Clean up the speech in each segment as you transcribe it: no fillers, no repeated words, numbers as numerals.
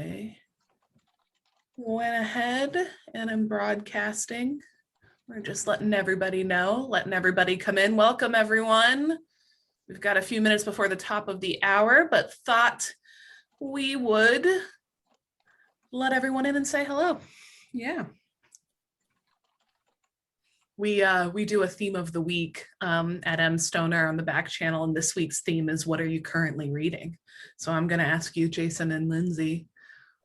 Okay. Went ahead and I'm broadcasting. We're just letting everybody know, letting everybody come in. Welcome, everyone. We've got a few minutes before the top of the hour, but thought we would let everyone in and say hello. Yeah. We do a theme of the week at M Stoner on the back channel, and this week's theme is what are you currently reading? So I'm going to ask you, Jason and Lindsay,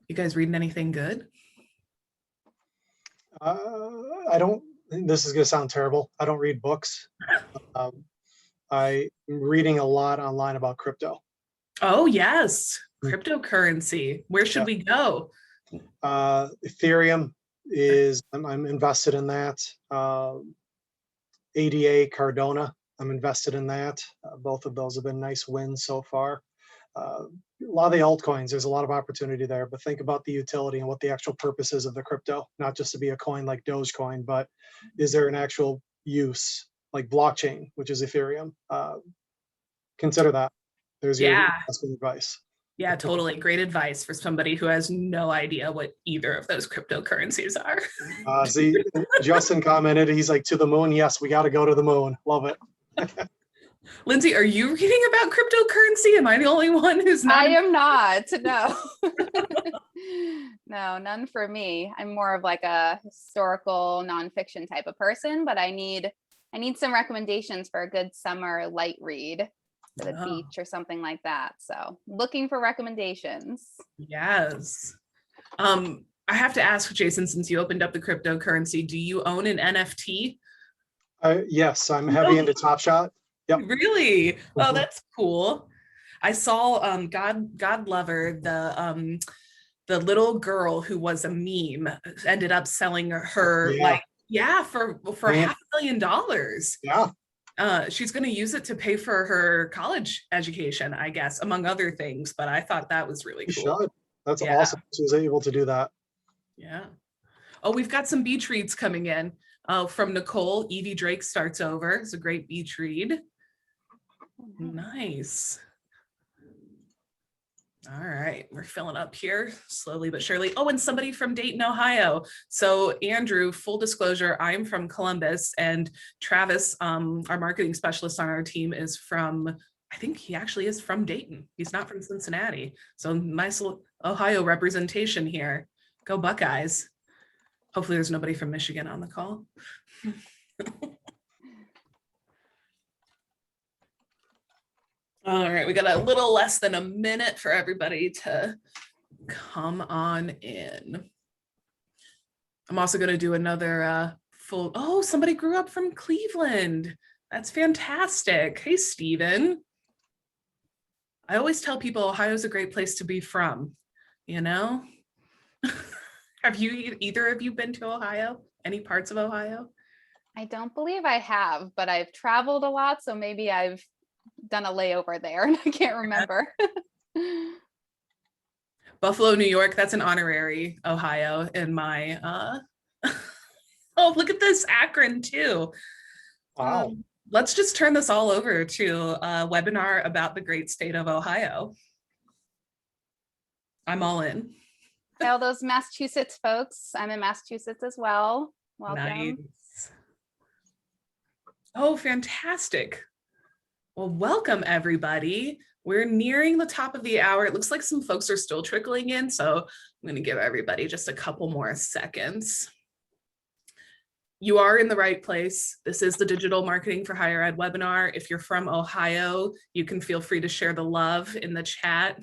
you guys reading anything good? I don't, this is going to sound terrible. I don't read books. I'm reading a lot online about crypto. Oh, yes. Cryptocurrency. Where should we go? Ethereum is, I'm invested in that. ADA, Cardona, I'm invested in that. Both of those have been nice wins so far. A lot of the altcoins, there's a lot of opportunity there, but think about the utility and what the actual purpose is of the crypto, not just to be a coin like Dogecoin, but is there an actual use like blockchain, which is Ethereum? Consider that. There's your investment advice. Yeah, totally. Great advice for somebody who has no idea what either of those cryptocurrencies are. See, Justin commented, he's like, to the moon. Yes, we got to go to the moon. Love it. Lindsay, are you reading about cryptocurrency? Am I the only one who's not? I am not, no. No, none for me. I'm more of like a historical nonfiction type of person, but I need some recommendations for a good summer light read for the beach or something like that. So looking for recommendations. Yes. I have to ask, Jason, since you opened up the cryptocurrency, do you own an NFT? Yes, I'm heavy into Top Shot. Yep. Really? Oh, that's cool. I saw God Lover, the little girl who was a meme, ended up selling her for $500,000. Yeah. She's going to use it to pay for her college education, I guess, among other things. But I thought that was really cool. That's awesome. She was able to do that. Yeah. Oh, we've got some beach reads coming in. From Nicole, Evie Drake starts over. It's a great beach read. Nice. All right, we're filling up here slowly but surely. Oh, and somebody from Dayton, Ohio. So Andrew, full disclosure, I'm from Columbus, and Travis, our marketing specialist on our team, is from, I think he actually is from Dayton. He's not from Cincinnati. So nice little Ohio representation here. Go Buckeyes. Hopefully there's nobody from Michigan on the call. All right, we got a little less than a minute for everybody to come on in. I'm also going to do another full, oh, somebody grew up from Cleveland. That's fantastic. Hey, Steven. I always tell people Ohio's a great place to be from, you know? Have you, either of you, been to Ohio? Any parts of Ohio? I don't believe I have, but I've traveled a lot, so maybe I've done a layover there and I can't remember. Buffalo, New York, that's an honorary Ohio in my oh, look at this, Akron too. Wow. Let's just turn this all over to a webinar about the great state of Ohio. I'm all in. All those Massachusetts folks, I'm in Massachusetts as well. Welcome. Nice. Oh, fantastic. Well, welcome everybody. We're nearing the top of the hour. It looks like some folks are still trickling in, so I'm going to give everybody just a couple more seconds. You are in the right place. This is the Digital Marketing for Higher Ed webinar. If you're from Ohio, you can feel free to share the love in the chat.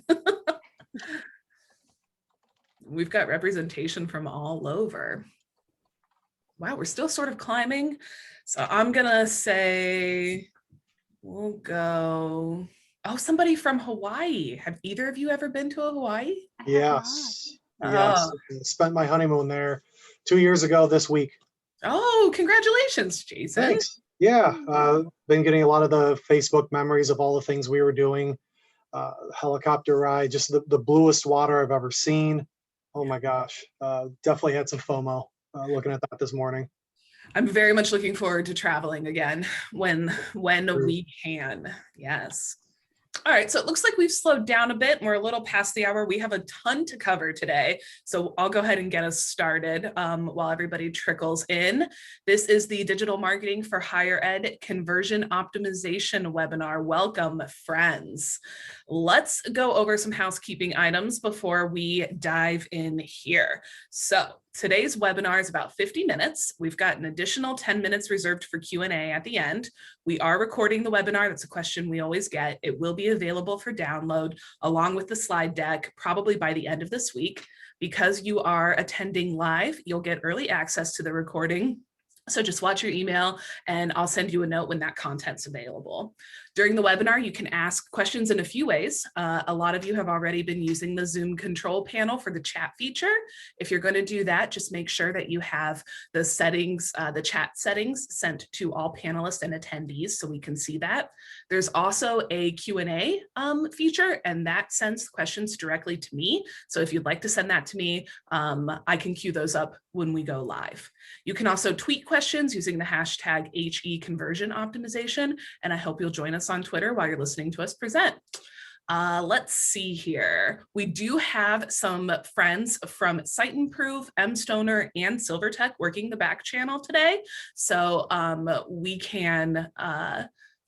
We've got representation from all over. Wow, we're still sort of climbing. So I'm gonna say, we'll go, oh, somebody from Hawaii. Have either of you ever been to Hawaii? Yes. Yes. Spent my honeymoon there 2 years ago this week. Oh, congratulations, Jason. Thanks. Yeah. Been getting a lot of the Facebook memories of all the things we were doing. Helicopter ride, just the bluest water I've ever seen. Oh my gosh. Definitely had some FOMO looking at that this morning. I'm very much looking forward to traveling again when we can. Yes. All right, so it looks like we've slowed down a bit and we're a little past the hour. We have a ton to cover today. So I'll go ahead and get us started while everybody trickles in. This is the Digital Marketing for Higher Ed Conversion Optimization webinar. Welcome, friends. Let's go over some housekeeping items before we dive in here. So today's webinar is about 50 minutes. We've got an additional 10 minutes reserved for Q&A at the end. We are recording the webinar. That's a question we always get. It will be available for download along with the slide deck, probably by the end of this week. Because you are attending live, you'll get early access to the recording. So just watch your email and I'll send you a note when that content's available. During the webinar, you can ask questions in a few ways. A lot of you have already been using the Zoom control panel for the chat feature. If you're going to do that, just make sure that you have the settings, the chat settings sent to all panelists and attendees so we can see that. There's also a Q&A feature, and that sends questions directly to me. So if you'd like to send that to me, I can queue those up when we go live. You can also tweet questions using the hashtag #HEConversionOptimization, and I hope you'll join us on Twitter while you're listening to us present. Let's see here. We do have some friends from Site Improve, mStoner, and Silvertech working the back channel today. So we can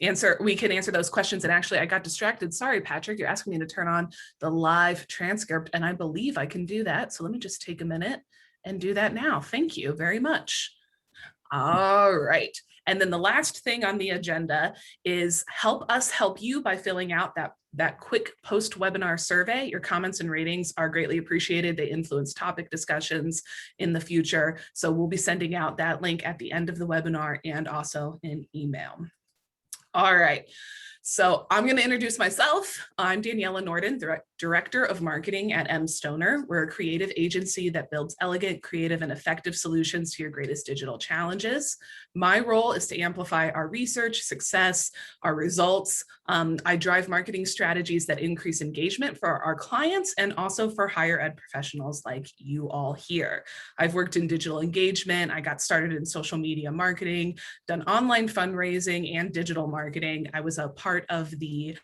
answer those questions. And actually, I got distracted. Sorry, Patrick, you're asking me to turn on the live transcript, and I believe I can do that. So let me just take a minute and do that now. Thank you very much. All right. And then the last thing on the agenda is help us help you by filling out that quick post-webinar survey. Your comments and ratings are greatly appreciated. They influence topic discussions in the future. So we'll be sending out that link at the end of the webinar and also in email. All right. So I'm going to introduce myself. I'm Daniela Norden, Director of Marketing at mStoner. We're a creative agency that builds elegant, creative, and effective solutions to your greatest digital challenges. My role is to amplify our research, success, our results. I drive marketing strategies that increase engagement for our clients and also for higher ed professionals like you all here. I've worked in digital engagement. I got started in social media marketing, done online fundraising and digital marketing. I was a part of the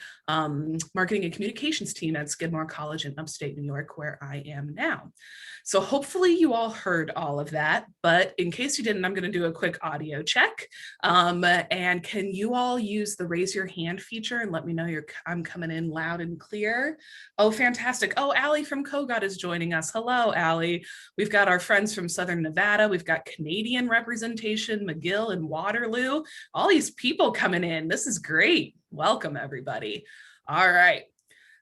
marketing and communications team at Skidmore College in upstate New York, where I am now. So hopefully you all heard all of that, but in case you didn't, I'm going to do a quick audio check. And can you all use the raise your hand feature and let me know I'm coming in loud and clear? Oh, fantastic. Oh, Allie from Kogod is joining us. Hello, Allie. We've got our friends from Southern Nevada. We've got Canadian representation, McGill and Waterloo. All these people coming in. This is great. Welcome, everybody. All right.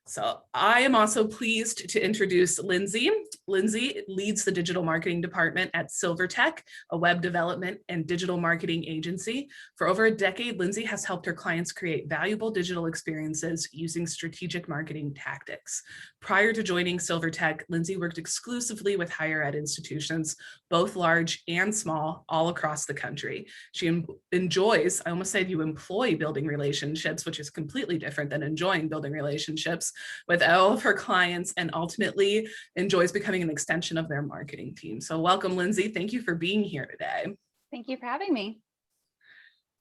So I am also pleased to introduce Lindsay. Lindsay leads the digital marketing department at Silvertech, a web development and digital marketing agency. For over a decade, Lindsay has helped her clients create valuable digital experiences using strategic marketing tactics. Prior to joining Silvertech, Lindsay worked exclusively with higher ed institutions, both large and small, all across the country. She enjoys, I almost said you employ building relationships, which is completely different than enjoying building relationships with all of her clients, and ultimately enjoys becoming an extension of their marketing team. So welcome, Lindsay. Thank you for being here today. Thank you for having me.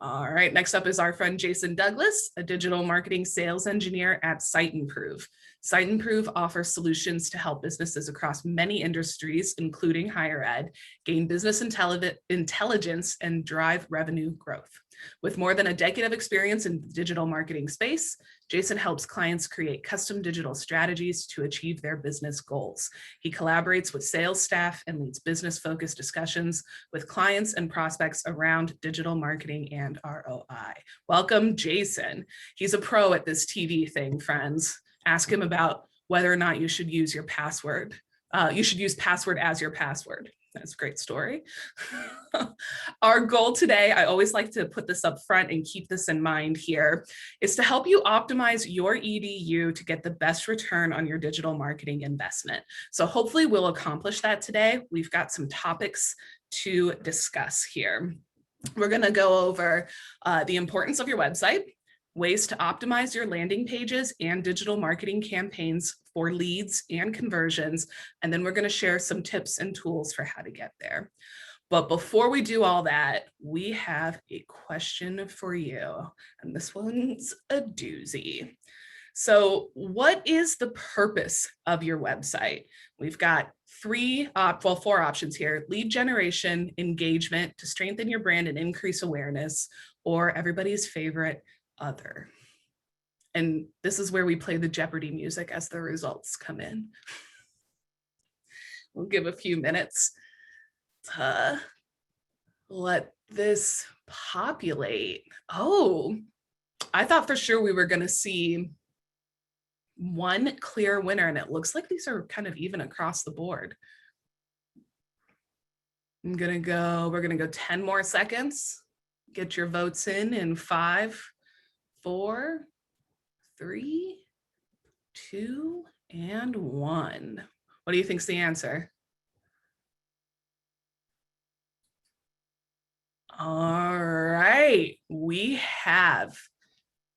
All right, next up is our friend Jason Douglas, a digital marketing sales engineer at Site Improve. Site Improve offers solutions to help businesses across many industries, including higher ed, gain business intelligence and drive revenue growth. With more than a decade of experience in the digital marketing space, Jason helps clients create custom digital strategies to achieve their business goals. He collaborates with sales staff and leads business-focused discussions with clients and prospects around digital marketing and ROI. Welcome, Jason. He's a pro at this TV thing, friends. Ask him about whether or not you should use your password. You should use password as your password. That's a great story. Our goal today, I always like to put this up front and keep this in mind here, is to help you optimize your EDU to get the best return on your digital marketing investment. So hopefully we'll accomplish that today. We've got some topics to discuss here. We're going to go over the importance of your website, ways to optimize your landing pages and digital marketing campaigns for leads and conversions. And then we're going to share some tips and tools for how to get there. But before we do all that, we have a question for you. And this one's a doozy. So what is the purpose of your website? We've got four options here: lead generation, engagement, to strengthen your brand and increase awareness, or everybody's favorite, other. And this is where we play the Jeopardy music as the results come in. We'll give a few minutes to let this populate. Oh, I thought for sure we were going to see one clear winner, and it looks like these are kind of even across the board. We're going to go 10 more seconds. Get your votes in 5, 4, 3, 2, and 1. What do you think's the answer? All right, we have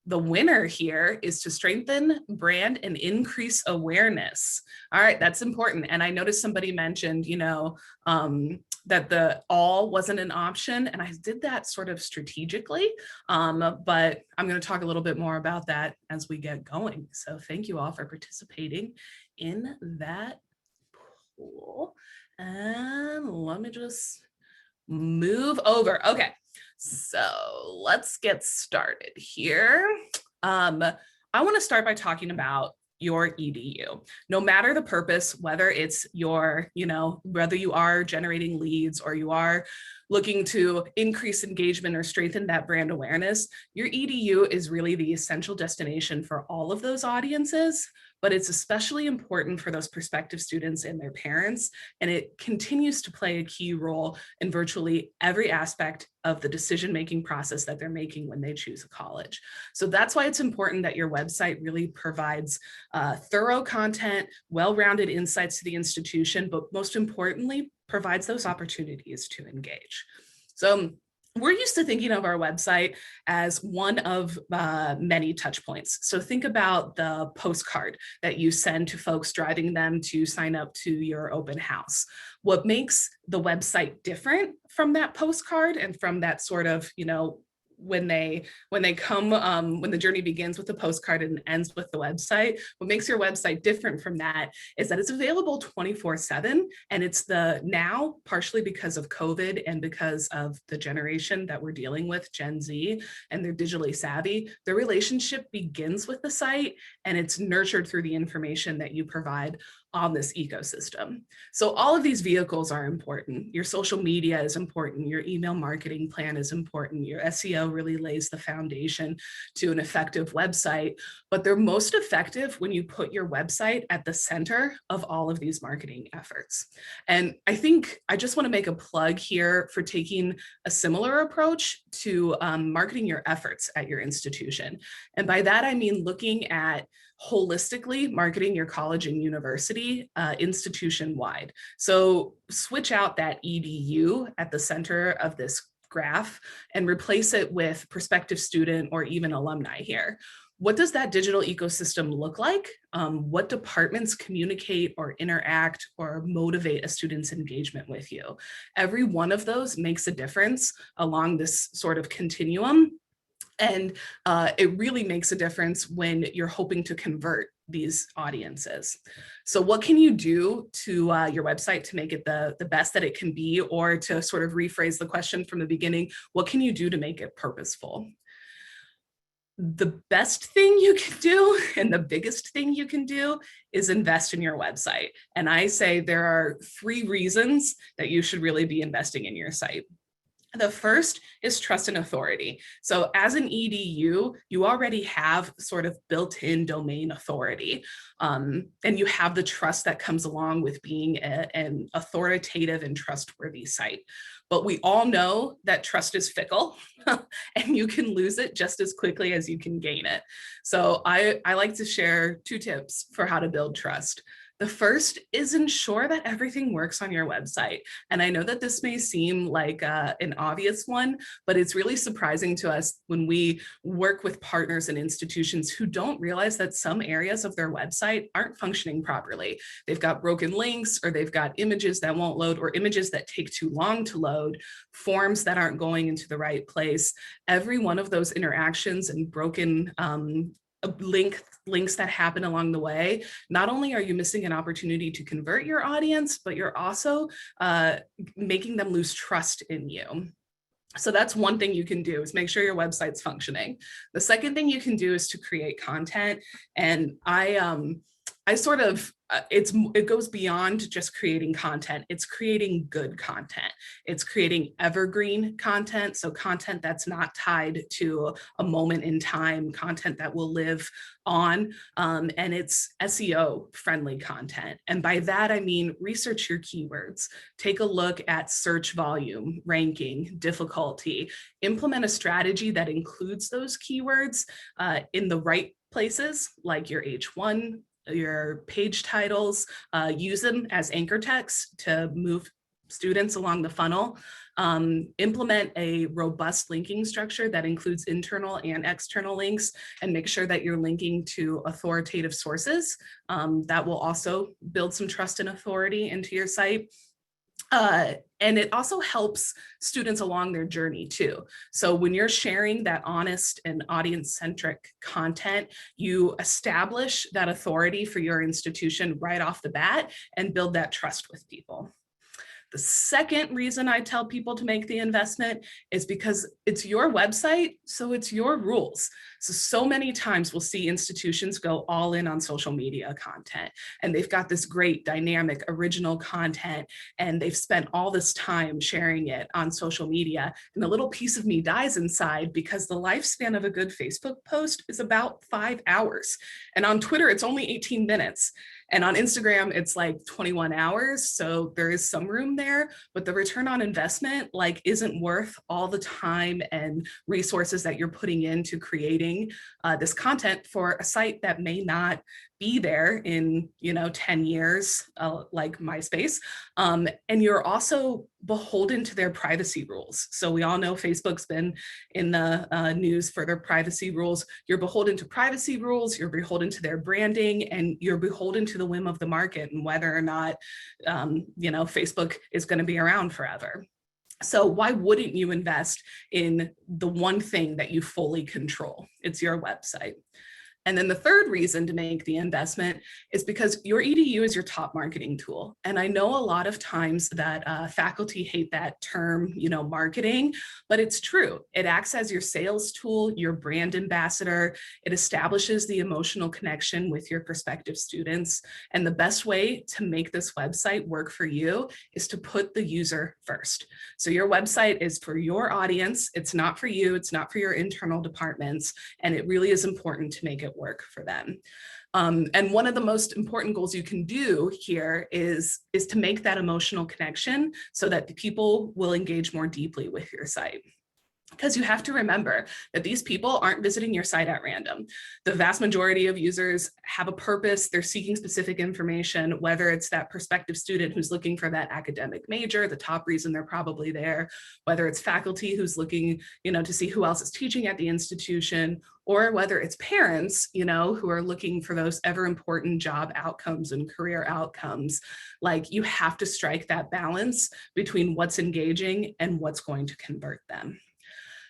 the winner here is to strengthen brand and increase awareness. All right, that's important. And I noticed somebody mentioned, that the all wasn't an option, and I did that sort of strategically, but I'm going to talk a little bit more about that as we get going. So thank you all for participating in that poll. And let me just move over. Okay, so let's get started here. I want to start by talking about your EDU. No matter the purpose, whether it's your, whether you are generating leads or you are looking to increase engagement or strengthen that brand awareness, your EDU is really the essential destination for all of those audiences, but it's especially important for those prospective students and their parents, and it continues to play a key role in virtually every aspect of the decision-making process that they're making when they choose a college. So that's why it's important that your website really provides thorough content, well-rounded insights to the institution, but most importantly, provides those opportunities to engage. So we're used to thinking of our website as one of many touch points. So think about the postcard that you send to folks, driving them to sign up to your open house. What makes the website different from that postcard and from that sort of, when they come, when the journey begins with the postcard and ends with the website, what makes your website different from that is that it's available 24/7, and it's now partially because of COVID and because of the generation that we're dealing with, Gen Z, and they're digitally savvy. The relationship begins with the site, and it's nurtured through the information that you provide on this ecosystem. So all of these vehicles are important. Your social media is important. Your email marketing plan is important. Your SEO really lays the foundation to an effective website, but they're most effective when you put your website at the center of all of these marketing efforts. And I think I just want to make a plug here for taking a similar approach to marketing your efforts at your institution. And by that, I mean looking at holistically marketing your college and university institution-wide. So switch out that EDU at the center of this graph and replace it with prospective student or even alumni here. What does that digital ecosystem look like? What departments communicate or interact or motivate a student's engagement with you? Every one of those makes a difference along this sort of continuum. And it really makes a difference when you're hoping to convert these audiences. So what can you do to your website to make it the best that it can be, or to sort of rephrase the question from the beginning, what can you do to make it purposeful? The best thing you can do and the biggest thing you can do is invest in your website. And I say there are 3 reasons that you should really be investing in your site. The first is trust and authority. So as an EDU, you already have sort of built-in domain authority, and you have the trust that comes along with being an authoritative and trustworthy site. But we all know that trust is fickle and you can lose it just as quickly as you can gain it. So I like to share 2 tips for how to build trust. The first is ensure that everything works on your website. And I know that this may seem like an obvious one, but it's really surprising to us when we work with partners and institutions who don't realize that some areas of their website aren't functioning properly. They've got broken links, or they've got images that won't load, or images that take too long to load, forms that aren't going into the right place. Every one of those interactions and broken links that happen along the way, not only are you missing an opportunity to convert your audience, but you're also making them lose trust in you. So that's one thing you can do, is make sure your website's functioning. The second thing you can do is to create content. And I sort of, it goes beyond just creating content. It's creating good content. It's creating evergreen content. So content that's not tied to a moment in time, content that will live on, and it's SEO friendly content. And by that, I mean, research your keywords, take a look at search volume, ranking, difficulty, implement a strategy that includes those keywords in the right places, like your H1, your page titles, use them as anchor text to move students along the funnel. Implement a robust linking structure that includes internal and external links, and make sure that you're linking to authoritative sources. That will also build some trust and authority into your site. And it also helps students along their journey too. So when you're sharing that honest and audience-centric content, you establish that authority for your institution right off the bat and build that trust with people. The second reason I tell people to make the investment is because it's your website, so it's your rules. So many times we'll see institutions go all in on social media content, and they've got this great dynamic original content, and they've spent all this time sharing it on social media, and the little piece of me dies inside because the lifespan of a good Facebook post is about 5 hours. And on Twitter, it's only 18 minutes. And on Instagram, it's like 21 hours. So there is some room there, but the return on investment isn't worth all the time and resources that you're putting into creating this content for a site that may not be there in 10 years, like MySpace. And you're also beholden to their privacy rules. So we all know Facebook's been in the news for their privacy rules. You're beholden to privacy rules, you're beholden to their branding, and you're beholden to the whim of the market and whether or not Facebook is going to be around forever. So why wouldn't you invest in the one thing that you fully control? It's your website. And then the third reason to make the investment is because your EDU is your top marketing tool. And I know a lot of times that faculty hate that term, marketing, but it's true. It acts as your sales tool, your brand ambassador. It establishes the emotional connection with your prospective students. And the best way to make this website work for you is to put the user first. So your website is for your audience. It's not for you. It's not for your internal departments. And it really is important to make it work for them. And one of the most important goals you can do here is to make that emotional connection so that the people will engage more deeply with your site. Because you have to remember that these people aren't visiting your site at random. The vast majority of users have a purpose. They're seeking specific information, whether it's that prospective student who's looking for that academic major, the top reason they're probably there, whether it's faculty who's looking, to see who else is teaching at the institution, or whether it's parents, who are looking for those ever important job outcomes and career outcomes. You have to strike that balance between what's engaging and what's going to convert them.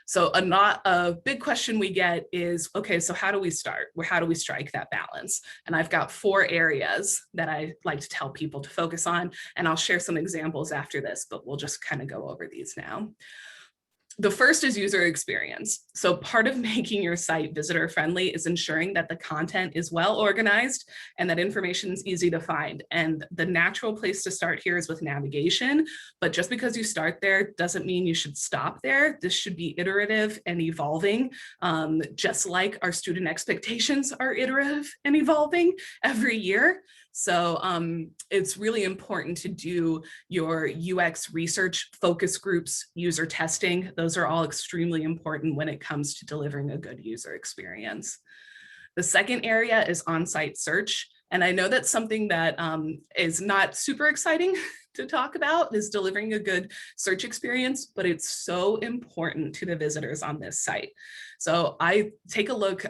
So a big question we get is, okay, so how do we start? How do we strike that balance? And I've got 4 areas that I like to tell people to focus on, and I'll share some examples after this, but we'll just kind of go over these now. The first is user experience. So part of making your site visitor friendly is ensuring that the content is well organized and that information is easy to find. And the natural place to start here is with navigation, but just because you start there doesn't mean you should stop there. This should be iterative and evolving, just like our student expectations are iterative and evolving every year. So it's really important to do your UX research, focus groups, user testing. Those are all extremely important when it comes to delivering a good user experience. The second area is on-site search. And I know that's something that is not super exciting to talk about, is delivering a good search experience, but it's so important to the visitors on this site. So a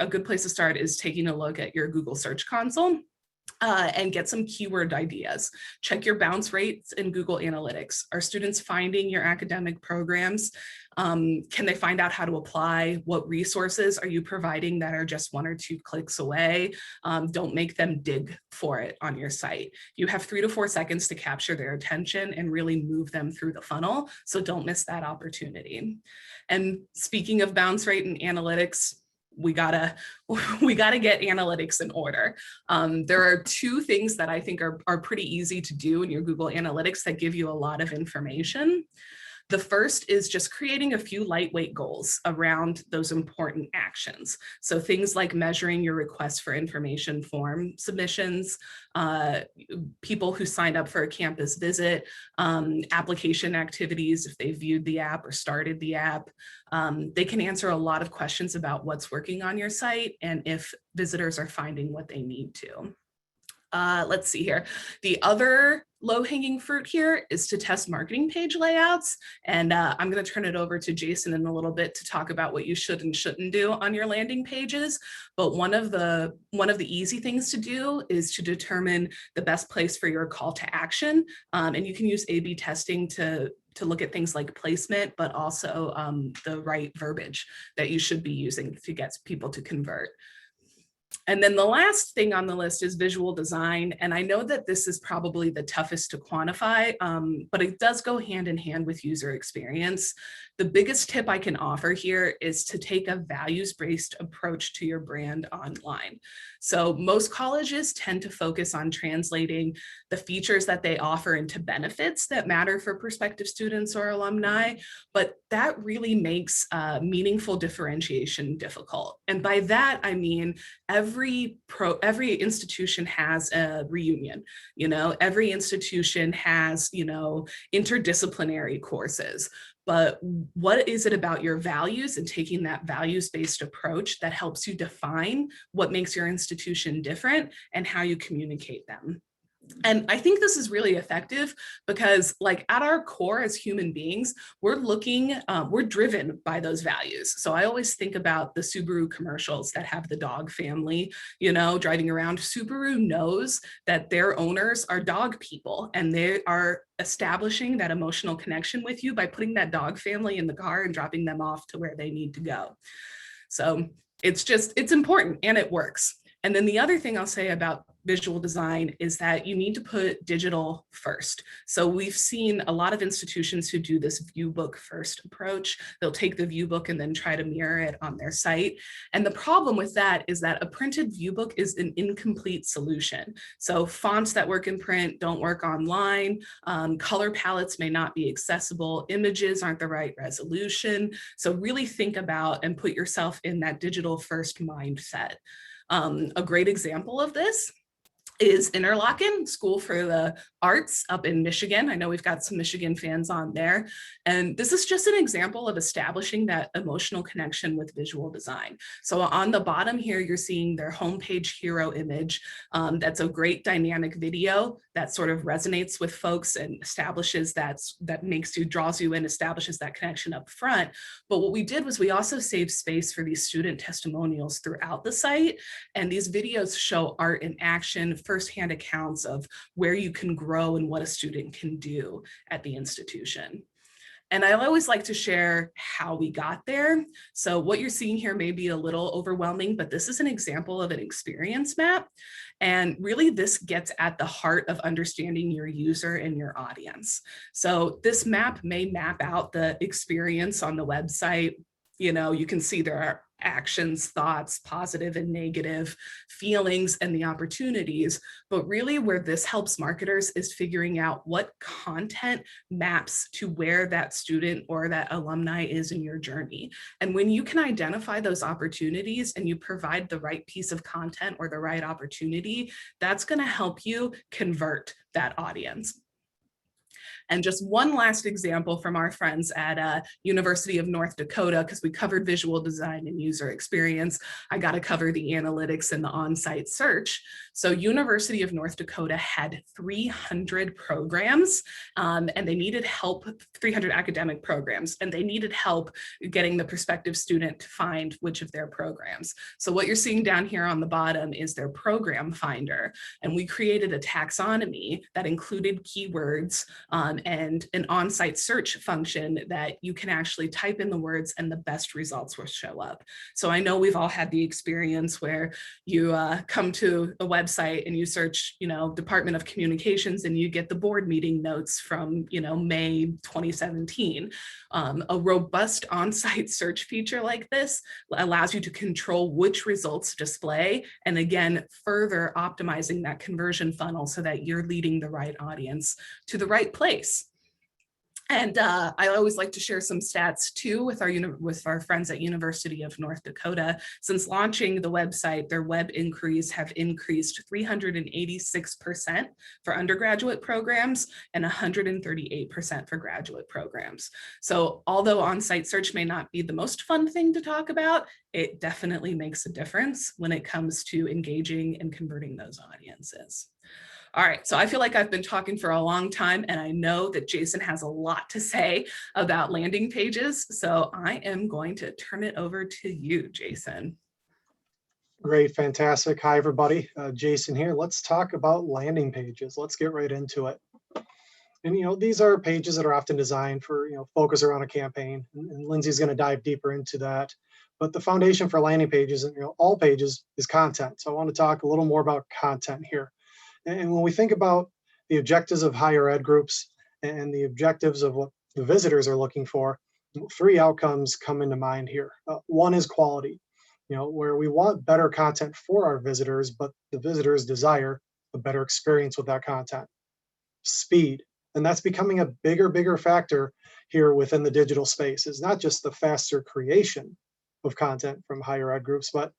good place to start is taking a look at your Google Search Console. and get some keyword ideas. Check your bounce rates in Google Analytics. Are students finding your academic programs? Can they find out how to apply? What resources are you providing that are just 1 or 2 clicks away? Don't make them dig for it on your site. You have 3 to 4 seconds to capture their attention and really move them through the funnel. So don't miss that opportunity. And speaking of bounce rate and analytics, we gotta get analytics in order. There are 2 things that I think are pretty easy to do in your Google Analytics that give you a lot of information. The first is just creating a few lightweight goals around those important actions. So things like measuring your requests for information form submissions, people who signed up for a campus visit, application activities if they viewed the app or started the app. They can answer a lot of questions about what's working on your site and if visitors are finding what they need to. Let's see here. The other low-hanging fruit here is to test marketing page layouts. And I'm going to turn it over to Jason in a little bit to talk about what you should and shouldn't do on your landing pages. But one of the easy things to do is to determine the best place for your call to action. And you can use A/B testing to look at things like placement, but also the right verbiage that you should be using to get people to convert. And then the last thing on the list is visual design. And I know that this is probably the toughest to quantify, but it does go hand in hand with user experience. The biggest tip I can offer here is to take a values-based approach to your brand online. So most colleges tend to focus on translating the features that they offer into benefits that matter for prospective students or alumni, but that really makes meaningful differentiation difficult. And by that, I mean, every institution has a reunion, every institution has, interdisciplinary courses. But what is it about your values and taking that values-based approach that helps you define what makes your institution different and how you communicate them? And I think this is really effective because, like, at our core as human beings, we're driven by those values. So I always think about the Subaru commercials that have the dog family, driving around. Subaru knows that their owners are dog people, and they are establishing that emotional connection with you by putting that dog family in the car and dropping them off to where they need to go. So it's important and it works. And then the other thing I'll say about visual design is that you need to put digital first. So we've seen a lot of institutions who do this view book first approach. They'll take the view book and then try to mirror it on their site. And the problem with that is that a printed view book is an incomplete solution. So fonts that work in print don't work online. Color palettes may not be accessible. Images aren't the right resolution. So really think about and put yourself in that digital first mindset. A great example of this is Interlochen School for the Arts up in Michigan. I know we've got some Michigan fans on there. And this is just an example of establishing that emotional connection with visual design. So on the bottom here, you're seeing their homepage hero image. That's a great dynamic video that sort of resonates with folks and establishes draws you in, establishes that connection up front. But what we did was we also saved space for these student testimonials throughout the site. And these videos show art in action, firsthand accounts of where you can grow and what a student can do at the institution. And I always like to share how we got there. So what you're seeing here may be a little overwhelming, but this is an example of an experience map. And really this gets at the heart of understanding your user and your audience. So this map may map out the experience on the website. You can see there are actions, thoughts, positive and negative, feelings, and the opportunities. But really where this helps marketers is figuring out what content maps to where that student or that alumni is in your journey. And when you can identify those opportunities and you provide the right piece of content or the right opportunity, that's going to help you convert that audience. And just one last example from our friends at University of North Dakota, because we covered visual design and user experience, I got to cover the analytics and the on-site search. So University of North Dakota had 300 programs and they needed help, 300 academic programs, and they needed help getting the prospective student to find which of their programs. So what you're seeing down here on the bottom is their program finder. And we created a taxonomy that included keywords and an on-site search function that you can actually type in the words and the best results will show up. So I know we've all had the experience where you come to a website and you search, Department of Communications, and you get the board meeting notes from, May 2017. A robust on-site search feature like this allows you to control which results display, and again, further optimizing that conversion funnel so that you're leading the right audience to the right place. And I always like to share some stats too with our friends at University of North Dakota. Since launching the website, their web inquiries have increased 386% for undergraduate programs and 138% for graduate programs. So although on-site search may not be the most fun thing to talk about, it definitely makes a difference when it comes to engaging and converting those audiences. All right, so I feel like I've been talking for a long time, and I know that Jason has a lot to say about landing pages. So I am going to turn it over to you, Jason. Great, fantastic. Hi, everybody. Jason here. Let's talk about landing pages. Let's get right into it. And these are pages that are often designed for focus around a campaign, and Lindsay's going to dive deeper into that. But the foundation for landing pages and all pages is content. So I want to talk a little more about content here. And when we think about the objectives of higher ed groups and the objectives of what the visitors are looking for, 3 outcomes come into mind here. One is quality, where we want better content for our visitors, but the visitors desire a better experience with that content. Speed, and that's becoming a bigger factor here within the digital space. Is not just the faster creation of content from higher ed groups, but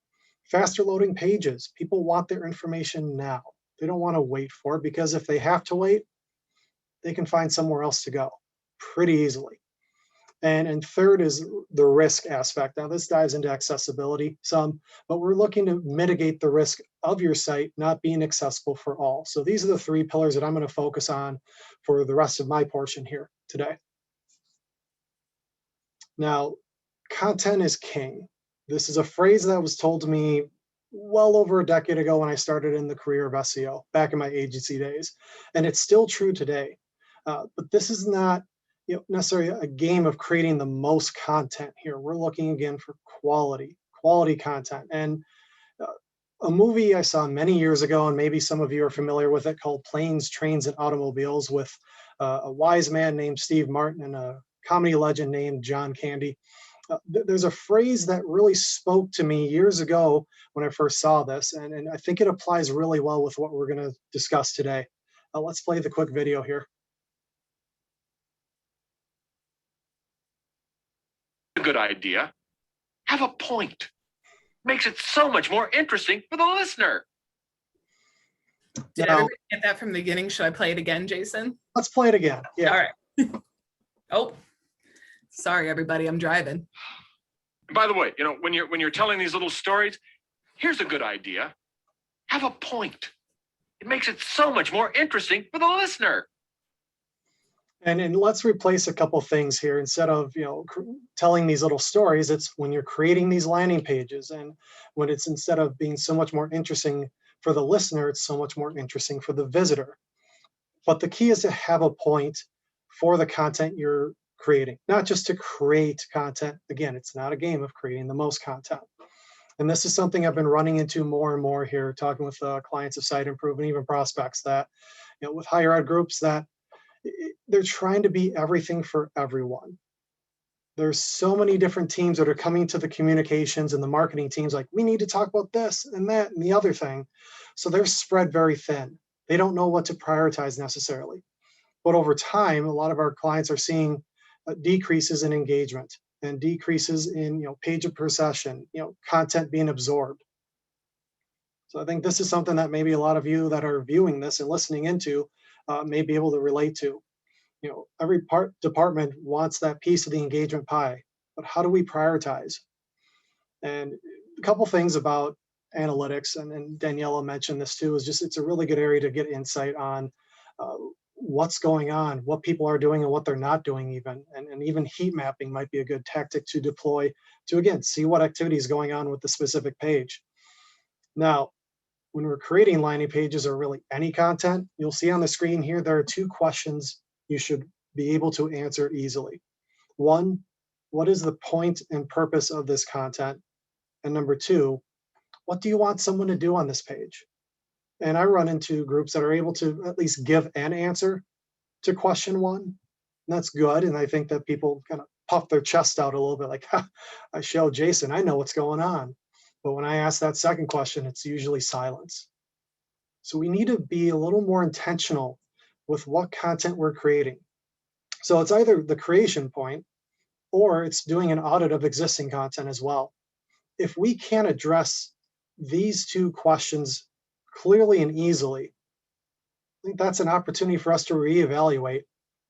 faster loading pages. People want their information now. They don't want to wait for it, because if they have to wait, they can find somewhere else to go pretty easily. And third is the risk aspect. Now this dives into accessibility some, but we're looking to mitigate the risk of your site not being accessible for all. So these are the 3 pillars that I'm going to focus on for the rest of my portion here today. Now, content is king. This is a phrase that was told to me well over a decade ago when I started in the career of SEO back in my agency days, and it's still true today. But this is not necessarily a game of creating the most content here. We're looking again for quality content. And a movie I saw many years ago, and maybe some of you are familiar with it, called Planes, Trains, and Automobiles, with a wise man named Steve Martin and a comedy legend named John Candy. There's a phrase that really spoke to me years ago when I first saw this, and I think it applies really well with what we're going to discuss today. Let's play the quick video here. A good idea. Have a point. Makes it so much more interesting for the listener. Did Now, everybody get that from the beginning? Should I play it again, Jason? let's play it again. Yeah. All right. Oh, sorry, everybody. I'm driving. And by the way, when you're telling these little stories, here's a good idea. Have a point. It makes it so much more interesting for the listener. And let's replace a couple things here. Instead of telling these little stories, it's when you're creating these landing pages, and when it's, instead of being so much more interesting for the listener, it's so much more interesting for the visitor. But the key is to have a point for the content you're creating, not just to create content. Again, it's not a game of creating the most content. And this is something I've been running into more and more here, talking with clients of Site Improve and even prospects, that with higher ed groups, that they're trying to be everything for everyone. There's so many different teams that are coming to the communications and the marketing teams like, we need to talk about this and that and the other thing. So they're spread very thin. They don't know what to prioritize necessarily. But over time, a lot of our clients are seeing decreases in engagement and decreases in page per session, content being absorbed. So I think this is something that maybe a lot of you that are viewing this and listening into may be able to relate to. Every department wants that piece of the engagement pie, but how do we prioritize? And a couple things about analytics, and Daniela mentioned this too, is just it's a really good area to get insight on uh, what's going on, what people are doing and what they're not doing even. And even heat mapping might be a good tactic to deploy to, again, see what activity is going on with the specific page. Now, when we're creating landing pages or really any content, you'll see on the screen here, there are 2 questions you should be able to answer easily. One, what is the point and purpose of this content? And number 2, what do you want someone to do on this page? And I run into groups that are able to at least give an answer to question 1. And that's good. And I think that people kind of puff their chest out a little bit like, ha, I showed Jason, I know what's going on. But when I ask that second question, it's usually silence. So we need to be a little more intentional with what content we're creating. So it's either the creation point or it's doing an audit of existing content as well. If we can't address these 2 questions clearly and easily, I think that's an opportunity for us to reevaluate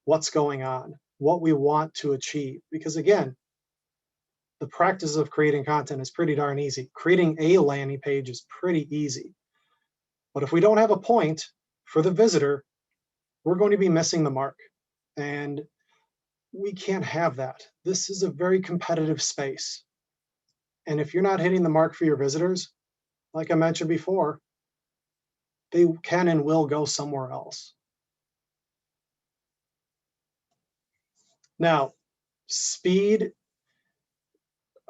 what's going on, what we want to achieve. Because again, the practice of creating content is pretty darn easy. Creating a landing page is pretty easy. But if we don't have a point for the visitor, we're going to be missing the mark. And we can't have that. This is a very competitive space. And if you're not hitting the mark for your visitors, like I mentioned before, they can and will go somewhere else. Now, speed,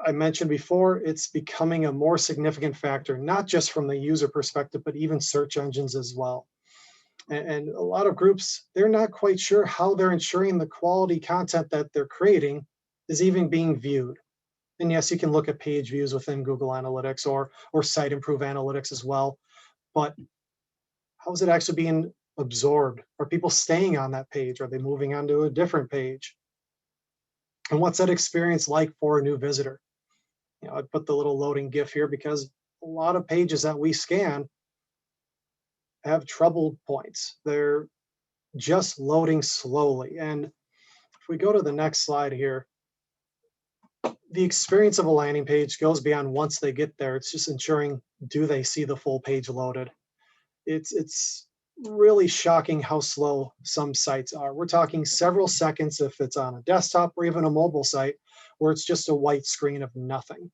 I mentioned before, it's becoming a more significant factor, not just from the user perspective, but even search engines as well. And a lot of groups, they're not quite sure how they're ensuring the quality content that they're creating is even being viewed. And yes, you can look at page views within Google Analytics or Siteimprove Analytics as well. But how is it actually being absorbed? Are people staying on that page? Are they moving on to a different page? And what's that experience like for a new visitor? I put the little loading GIF here because a lot of pages that we scan have trouble points. They're just loading slowly. And if we go to the next slide here, the experience of a landing page goes beyond once they get there. It's just ensuring, do they see the full page loaded? It's really shocking how slow some sites are. We're talking several seconds if it's on a desktop or even a mobile site where it's just a white screen of nothing.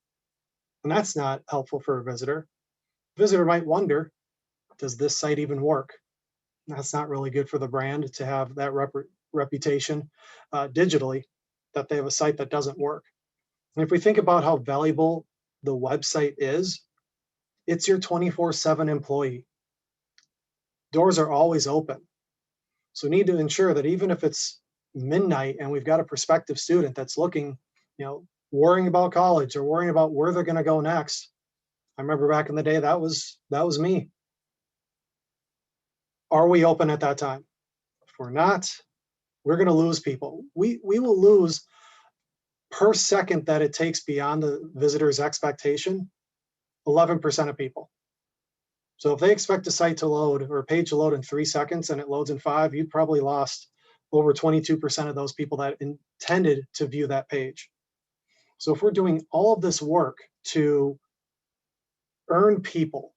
And that's not helpful for a visitor. Visitor might wonder, does this site even work? That's not really good for the brand to have that reputation digitally, that they have a site that doesn't work. And if we think about how valuable the website is, it's your 24/7 employee. Doors are always open. So we need to ensure that even if it's midnight and we've got a prospective student that's looking, worrying about college or worrying about where they're going to go next. I remember back in the day, that was me. Are we open at that time? If we're not, we're going to lose people. We will lose per second that it takes beyond the visitor's expectation, 11% of people. So if they expect a site to load or a page to load in 3 seconds and it loads in 5, you probably lost over 22% of those people that intended to view that page. So if we're doing all of this work to earn people,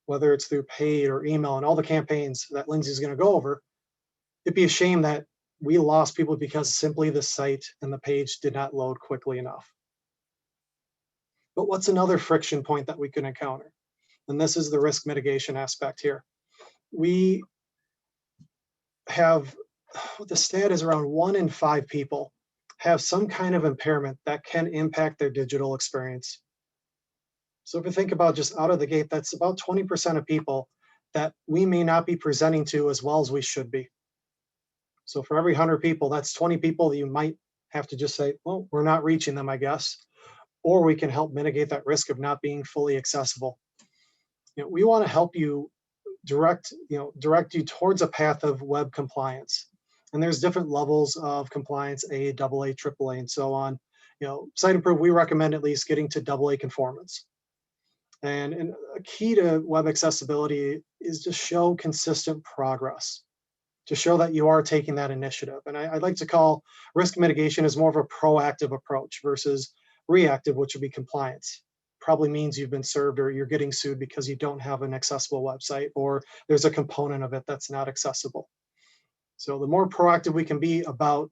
whether it's through paid or email and all the campaigns that Lindsay's going to go over, it'd be a shame that we lost people because simply the site and the page did not load quickly enough. But what's another friction point that we can encounter? And this is the risk mitigation aspect here. We have, the stat is around 1 in 5 people have some kind of impairment that can impact their digital experience. So if you think about just out of the gate, that's about 20% of people that we may not be presenting to as well as we should be. So for every 100 people, that's 20 people that you might have to just say, well, we're not reaching them, I guess. Or we can help mitigate that risk of not being fully accessible. We want to help you direct you towards a path of web compliance. And there's different levels of compliance, A, AA, AAA, and so on. Siteimprove, we recommend at least getting to AA conformance. And a key to web accessibility is to show consistent progress. to show that you are taking that initiative. And I'd like to call risk mitigation as more of a proactive approach versus reactive, which would be compliance. Probably means you've been served or you're getting sued because you don't have an accessible website or there's a component of it that's not accessible. So the more proactive we can be about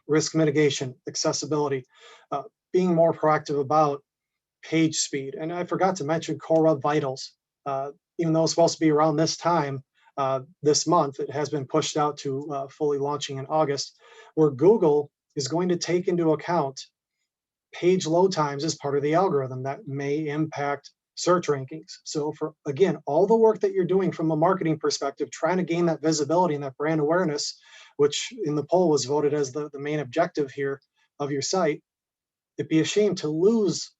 risk mitigation, accessibility, being more proactive about page speed. And I forgot to mention Core Web Vitals. Even though it's supposed to be around this time, this month, it has been pushed out to fully launching in August, where Google is going to take into account page load times as part of the algorithm that may impact search rankings. So for, again, all the work that you're doing from a marketing perspective, trying to gain that visibility and that brand awareness, which in the poll was voted as the main objective here of your site, it'd be a shame to lose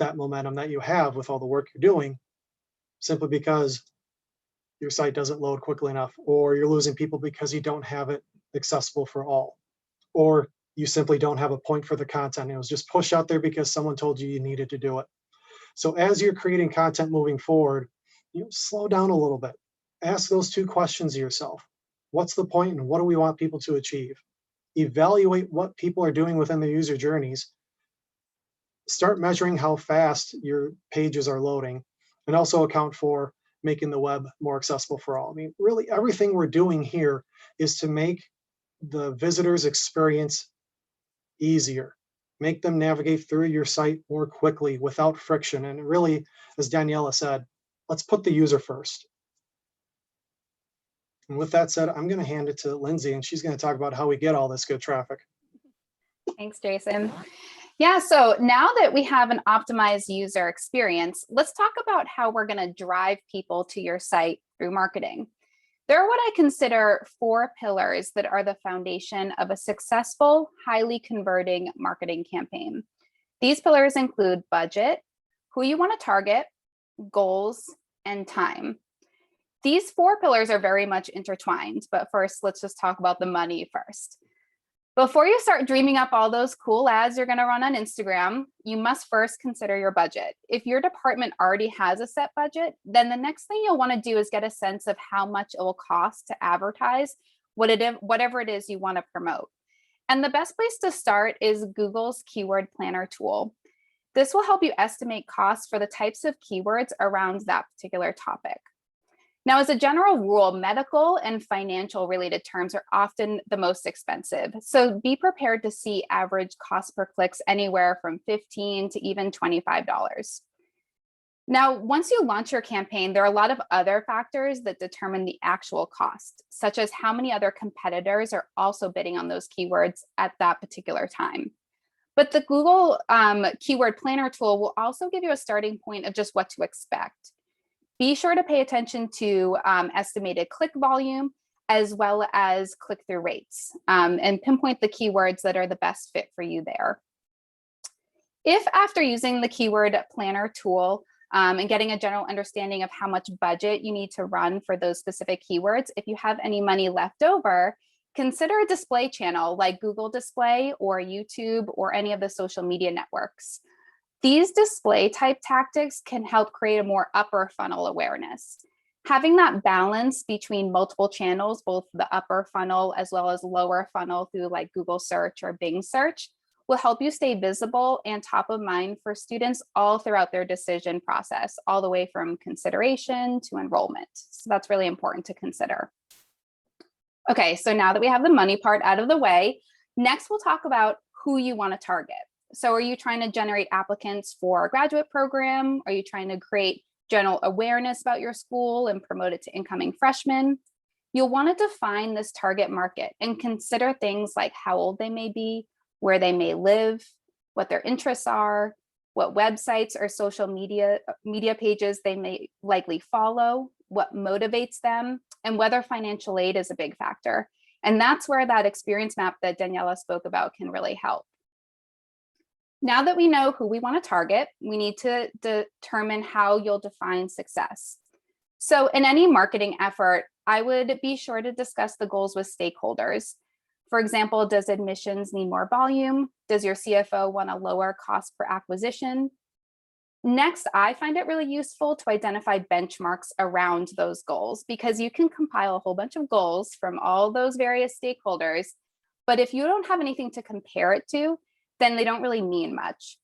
that momentum that you have with all the work you're doing simply because your site doesn't load quickly enough, or you're losing people because you don't have it accessible for all, or you simply don't have a point for the content. It was just pushed out there because someone told you you needed to do it. So as you're creating content moving forward, you slow down a little bit. Ask those two questions of yourself. What's the point and what do we want people to achieve? Evaluate what people are doing within their user journeys. Start measuring how fast your pages are loading, and also account for making the web more accessible for all. I mean, really everything we're doing here is to make the visitor's experience easier, make them navigate through your site more quickly without friction. And really, as Daniela said, let's put the user first. And with that said, I'm going to hand it to Lindsay, and she's going to talk about how we get all this good traffic. Thanks, Jason. Yeah, so now that we have an optimized user experience, let's talk about how we're going to drive people to your site through marketing. There are what I consider 4 pillars that are the foundation of a successful, highly converting marketing campaign. These pillars include budget, who you want to target, goals, and time. These 4 pillars are very much intertwined, but first, let's just talk about the money first. Before you start dreaming up all those cool ads you're going to run on Instagram, you must first consider your budget. If your department already has a set budget, then the next thing you'll want to do is get a sense of how much it will cost to advertise whatever it is you want to promote. And the best place to start is Google's Keyword Planner tool. This will help you estimate costs for the types of keywords around that particular topic. Now, as a general rule, medical and financial related terms are often the most expensive. So be prepared to see average cost per clicks anywhere from $15 to even $25. Now, once you launch your campaign, there are a lot of other factors that determine the actual cost, such as how many other competitors are also bidding on those keywords at that particular time. But the Google Keyword Planner tool will also give you a starting point of just what to expect. Be sure to pay attention to estimated click volume as well as click-through rates, and pinpoint the keywords that are the best fit for you there. If after using the Keyword Planner tool and getting a general understanding of how much budget you need to run for those specific keywords, if you have any money left over, consider a display channel like Google Display or YouTube or any of the social media networks. These display type tactics can help create a more upper funnel awareness. Having that balance between multiple channels, both the upper funnel as well as lower funnel through like Google search or Bing search, will help you stay visible and top of mind for students all throughout their decision process, all the way from consideration to enrollment. So that's really important to consider. Okay, so now that we have the money part out of the way, next we'll talk about who you want to target. So are you trying to generate applicants for a graduate program? Are you trying to create general awareness about your school and promote it to incoming freshmen? You'll want to define this target market and consider things like how old they may be, where they may live, what their interests are, what websites or social media pages they may likely follow, what motivates them, and whether financial aid is a big factor. And that's where that experience map that Daniela spoke about can really help. Now that we know who we want to target, we need to determine how you'll define success. So in any marketing effort, I would be sure to discuss the goals with stakeholders. For example, does admissions need more volume? Does your CFO want a lower cost per acquisition? Next, I find it really useful to identify benchmarks around those goals, because you can compile a whole bunch of goals from all those various stakeholders, but if you don't have anything to compare it to, then they don't really mean much.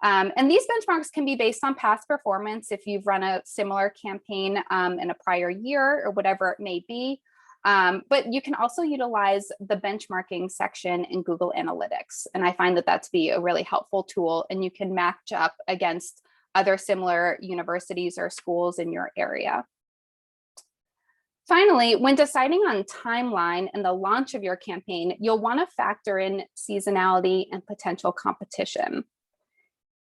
And these benchmarks can be based on past performance if you've run a similar campaign in a prior year or whatever it may be. But you can also utilize the benchmarking section in Google Analytics. And I find that to be a really helpful tool, and you can match up against other similar universities or schools in your area. Finally, when deciding on timeline and the launch of your campaign, you'll want to factor in seasonality and potential competition.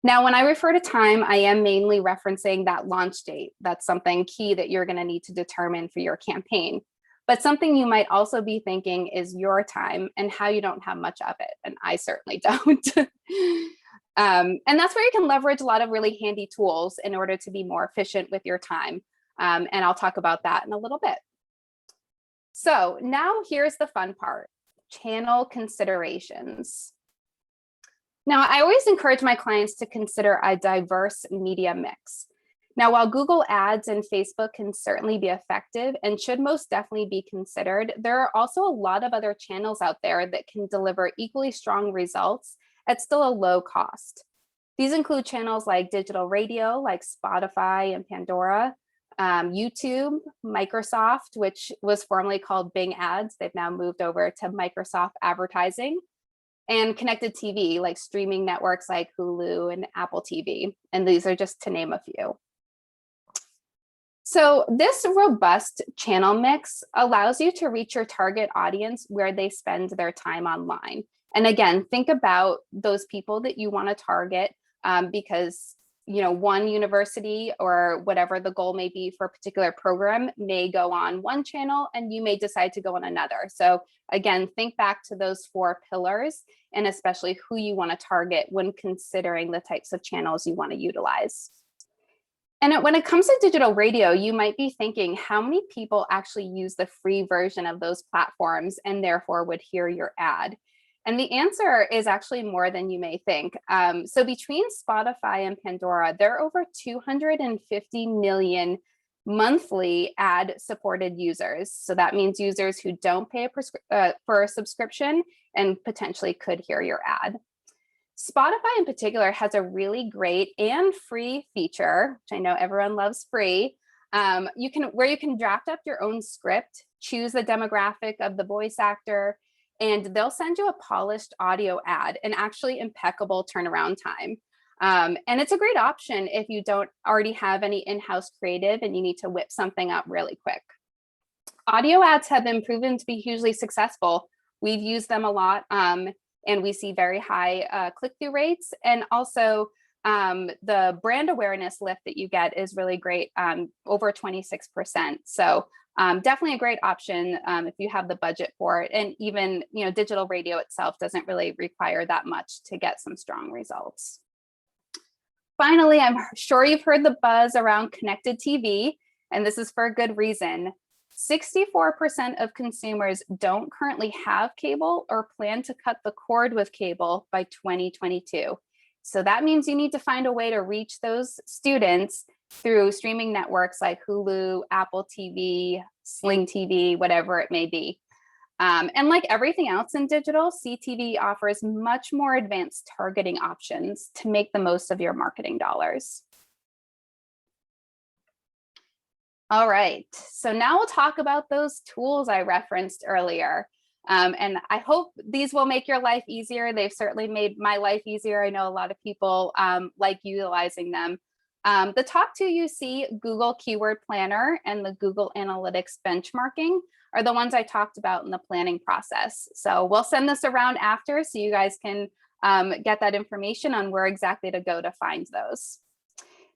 Now, when I refer to time, I am mainly referencing that launch date. That's something key that you're going to need to determine for your campaign. But something you might also be thinking is your time and how you don't have much of it. And I certainly don't. And that's where you can leverage a lot of really handy tools in order to be more efficient with your time. And I'll talk about that in a little bit. So now here's the fun part, channel considerations. Now, I always encourage my clients to consider a diverse media mix. Now, while Google Ads and Facebook can certainly be effective and should most definitely be considered, there are also a lot of other channels out there that can deliver equally strong results at still a low cost. These include channels like digital radio, like Spotify and Pandora, YouTube, Microsoft, which was formerly called Bing Ads. They've now moved over to Microsoft Advertising, and connected TV, like streaming networks like Hulu and Apple TV. And these are just to name a few. So this robust channel mix allows you to reach your target audience where they spend their time online. And again, think about those people that you want to target, because one university or whatever the goal may be for a particular program may go on one channel and you may decide to go on another. So again, think back to those 4 pillars and especially who you want to target when considering the types of channels you want to utilize. And when it comes to digital radio, you might be thinking, how many people actually use the free version of those platforms and therefore would hear your ad? And the answer is actually more than you may think. So between Spotify and Pandora, there are over 250 million monthly ad-supported users. So that means users who don't pay for a subscription and potentially could hear your ad. Spotify in particular has a really great and free feature, which I know everyone loves free, where you can draft up your own script, choose the demographic of the voice actor, and they'll send you a polished audio ad, and actually impeccable turnaround time. And it's a great option if you don't already have any in-house creative and you need to whip something up really quick. Audio ads have been proven to be hugely successful. We've used them a lot, and we see very high click-through rates. And also the brand awareness lift that you get is really great, over 26%. So definitely a great option if you have the budget for it. And even digital radio itself doesn't really require that much to get some strong results. Finally, I'm sure you've heard the buzz around connected TV, and this is for a good reason. 64% of consumers don't currently have cable or plan to cut the cord with cable by 2022. So that means you need to find a way to reach those students through streaming networks like Hulu, Apple TV, Sling TV, whatever it may be. And like everything else in digital, CTV offers much more advanced targeting options to make the most of your marketing dollars. All right, so now we'll talk about those tools I referenced earlier. And I hope these will make your life easier. They've certainly made my life easier. I know a lot of people like utilizing them. The top 2 you see, Google Keyword Planner and the Google Analytics Benchmarking, are the ones I talked about in the planning process. So we'll send this around after so you guys can get that information on where exactly to go to find those.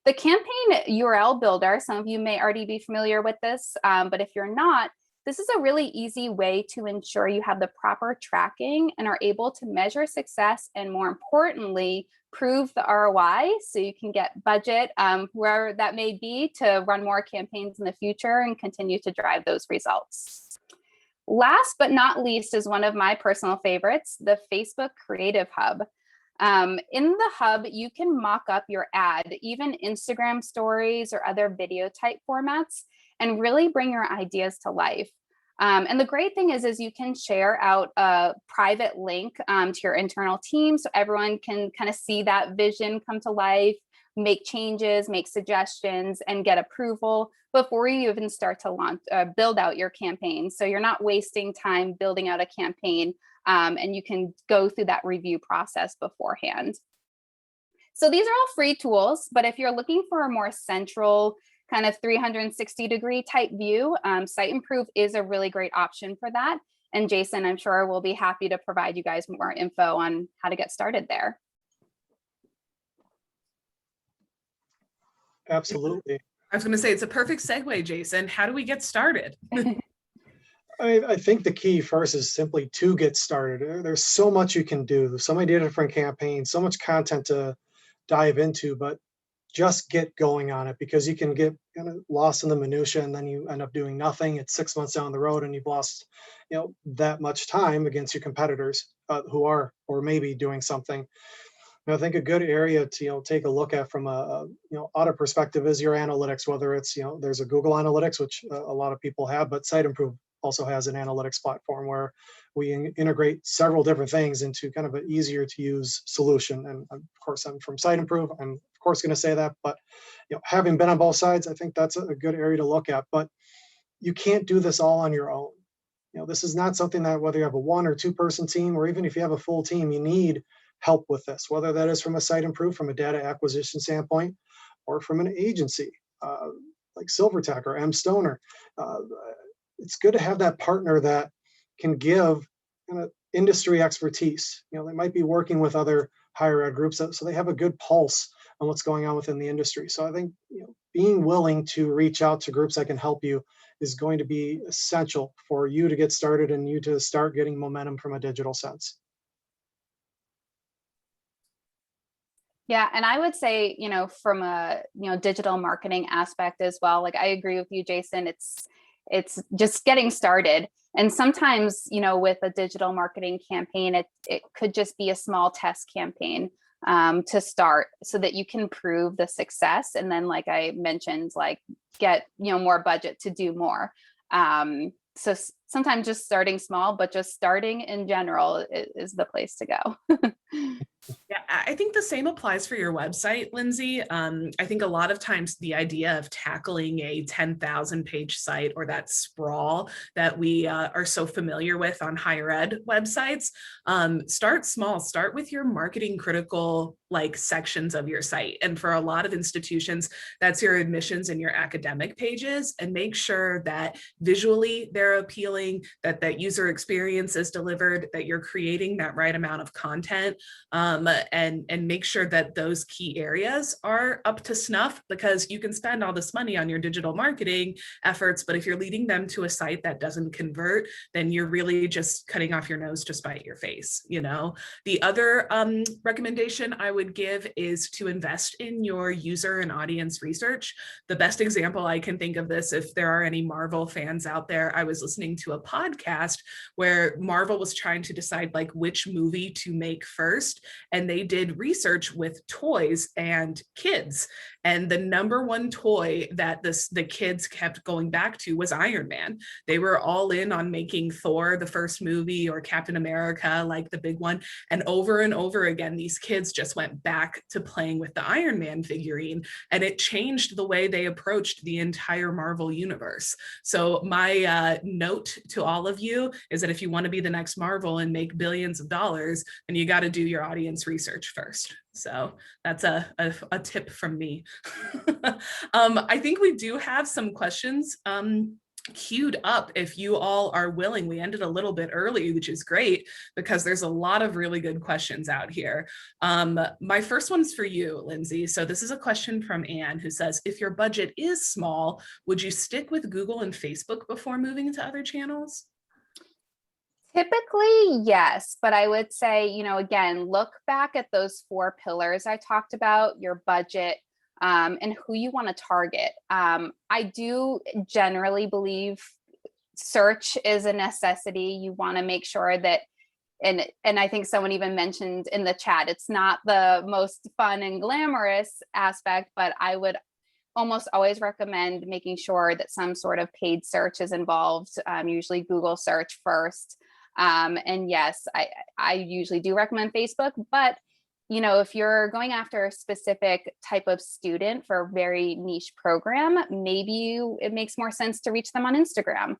The campaign URL builder, some of you may already be familiar with this, but if you're not, this is a really easy way to ensure you have the proper tracking and are able to measure success and, more importantly, prove the ROI so you can get budget wherever that may be to run more campaigns in the future and continue to drive those results. Last but not least is one of my personal favorites, the Facebook Creative Hub. In the hub, you can mock up your ad, even Instagram stories or other video type formats, and really bring your ideas to life. And the great thing is you can share out a private link to your internal team so everyone can kind of see that vision come to life, make changes, make suggestions, and get approval before you even start to launch, build out your campaign. So you're not wasting time building out a campaign, and you can go through that review process beforehand. So these are all free tools, but if you're looking for a more central kind of 360-degree type view, Siteimprove is a really great option for that. And Jason, I'm sure will be happy to provide you guys more info on how to get started there. Absolutely. I was going to say, it's a perfect segue, Jason. How do we get started? I think the key first is simply to get started. There's so much you can do, so many different campaigns, so much content to dive into, but just get going on it, because you can get kind of lost in the minutia and then you end up doing nothing. It's 6 months down the road and you've lost, that much time against your competitors who are or maybe doing something. I think a good area to take a look at from a audit perspective is your analytics. Whether it's there's a Google Analytics, which a lot of people have, but Siteimprove also has an analytics platform where we integrate several different things into kind of an easier to use solution. And of course, I'm from Siteimprove. I'm of course going to say that, but having been on both sides, I think that's a good area to look at. But you can't do this all on your own. This is not something that, whether you have a 1 or 2 person team, or even if you have a full team, you need help with this, whether that is from a Siteimprove, from a data acquisition standpoint, or from an agency like Silvertech or M. Stoner. It's good to have that partner that can give industry expertise. They might be working with other higher ed groups, so they have a good pulse on what's going on within the industry. So I think being willing to reach out to groups that can help you is going to be essential for you to get started and you to start getting momentum from a digital sense. Yeah, and I would say, from a digital marketing aspect as well, like I agree with you, Jason. It's just getting started. And sometimes, with a digital marketing campaign, it could just be a small test campaign to start so that you can prove the success. And then, like I mentioned, like get, more budget to do more. So sometimes just starting small, but just starting in general is the place to go. Yeah, I think the same applies for your website, Lindsay. I think a lot of times the idea of tackling a 10,000 page site or that sprawl that we are so familiar with on higher ed websites, start small, start with your marketing critical sections of your site. And for a lot of institutions, that's your admissions and your academic pages, and make sure that visually they're appealing, that user experience is delivered, that you're creating that right amount of content. And make sure that those key areas are up to snuff, because you can spend all this money on your digital marketing efforts, but if you're leading them to a site that doesn't convert, then you're really just cutting off your nose to spite your face. The other recommendation I would give is to invest in your user and audience research. The best example I can think of this, if there are any Marvel fans out there, I was listening to a podcast where Marvel was trying to decide which movie to make first. And they did research with toys and kids. And the number one toy that the kids kept going back to was Iron Man. They were all in on making Thor, the first movie, or Captain America, the big one. And over again, these kids just went back to playing with the Iron Man figurine. And it changed the way they approached the entire Marvel universe. So my note to all of you is that if you want to be the next Marvel and make billions of dollars, then you got to do your audience research first. So that's a tip from me. I think we do have some questions queued up if you all are willing. We ended a little bit early, which is great because there's a lot of really good questions out here. My first one's for you, Lindsay. So this is a question from Anne, who says, if your budget is small, would you stick with Google and Facebook before moving to other channels? Typically, yes, but I would say, again, look back at those 4 pillars I talked about, your budget, and who you want to target. I do generally believe search is a necessity. You want to make sure that and I think someone even mentioned in the chat, it's not the most fun and glamorous aspect, but I would almost always recommend making sure that some sort of paid search is involved, usually Google search first. And yes, I usually do recommend Facebook, but if you're going after a specific type of student for a very niche program, maybe it makes more sense to reach them on Instagram.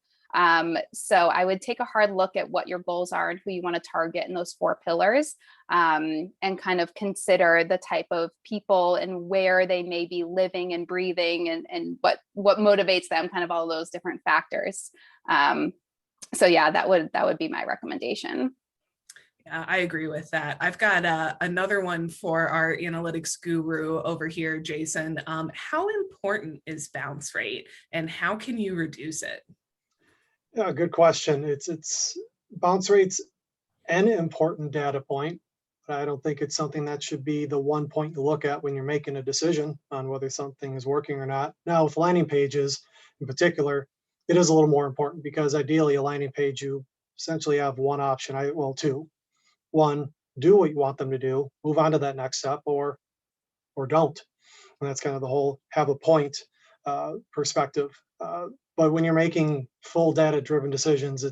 So I would take a hard look at what your goals are and who you want to target in those 4 pillars, and kind of consider the type of people and where they may be living and breathing, and what motivates them, kind of all those different factors. So yeah, that would be my recommendation. Yeah, I agree with that. I've got another one for our analytics guru over here, Jason. How important is bounce rate, and how can you reduce it? Yeah, good question. It's bounce rates an important data point, but I don't think it's something that should be the one point you look at when you're making a decision on whether something is working or not. Now, with landing pages in particular, it is a little more important because ideally a landing page, you essentially have one option, well, 2. One, do what you want them to do, move on to that next step, or don't. And that's kind of the whole have a point perspective. But when you're making full data driven decisions,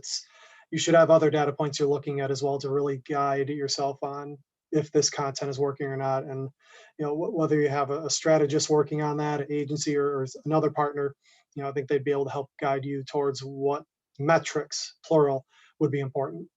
you should have other data points you're looking at as well to really guide yourself on if this content is working or not. And whether you have a strategist working on that, an agency, or another partner, I think they'd be able to help guide you towards what metrics, plural, would be important.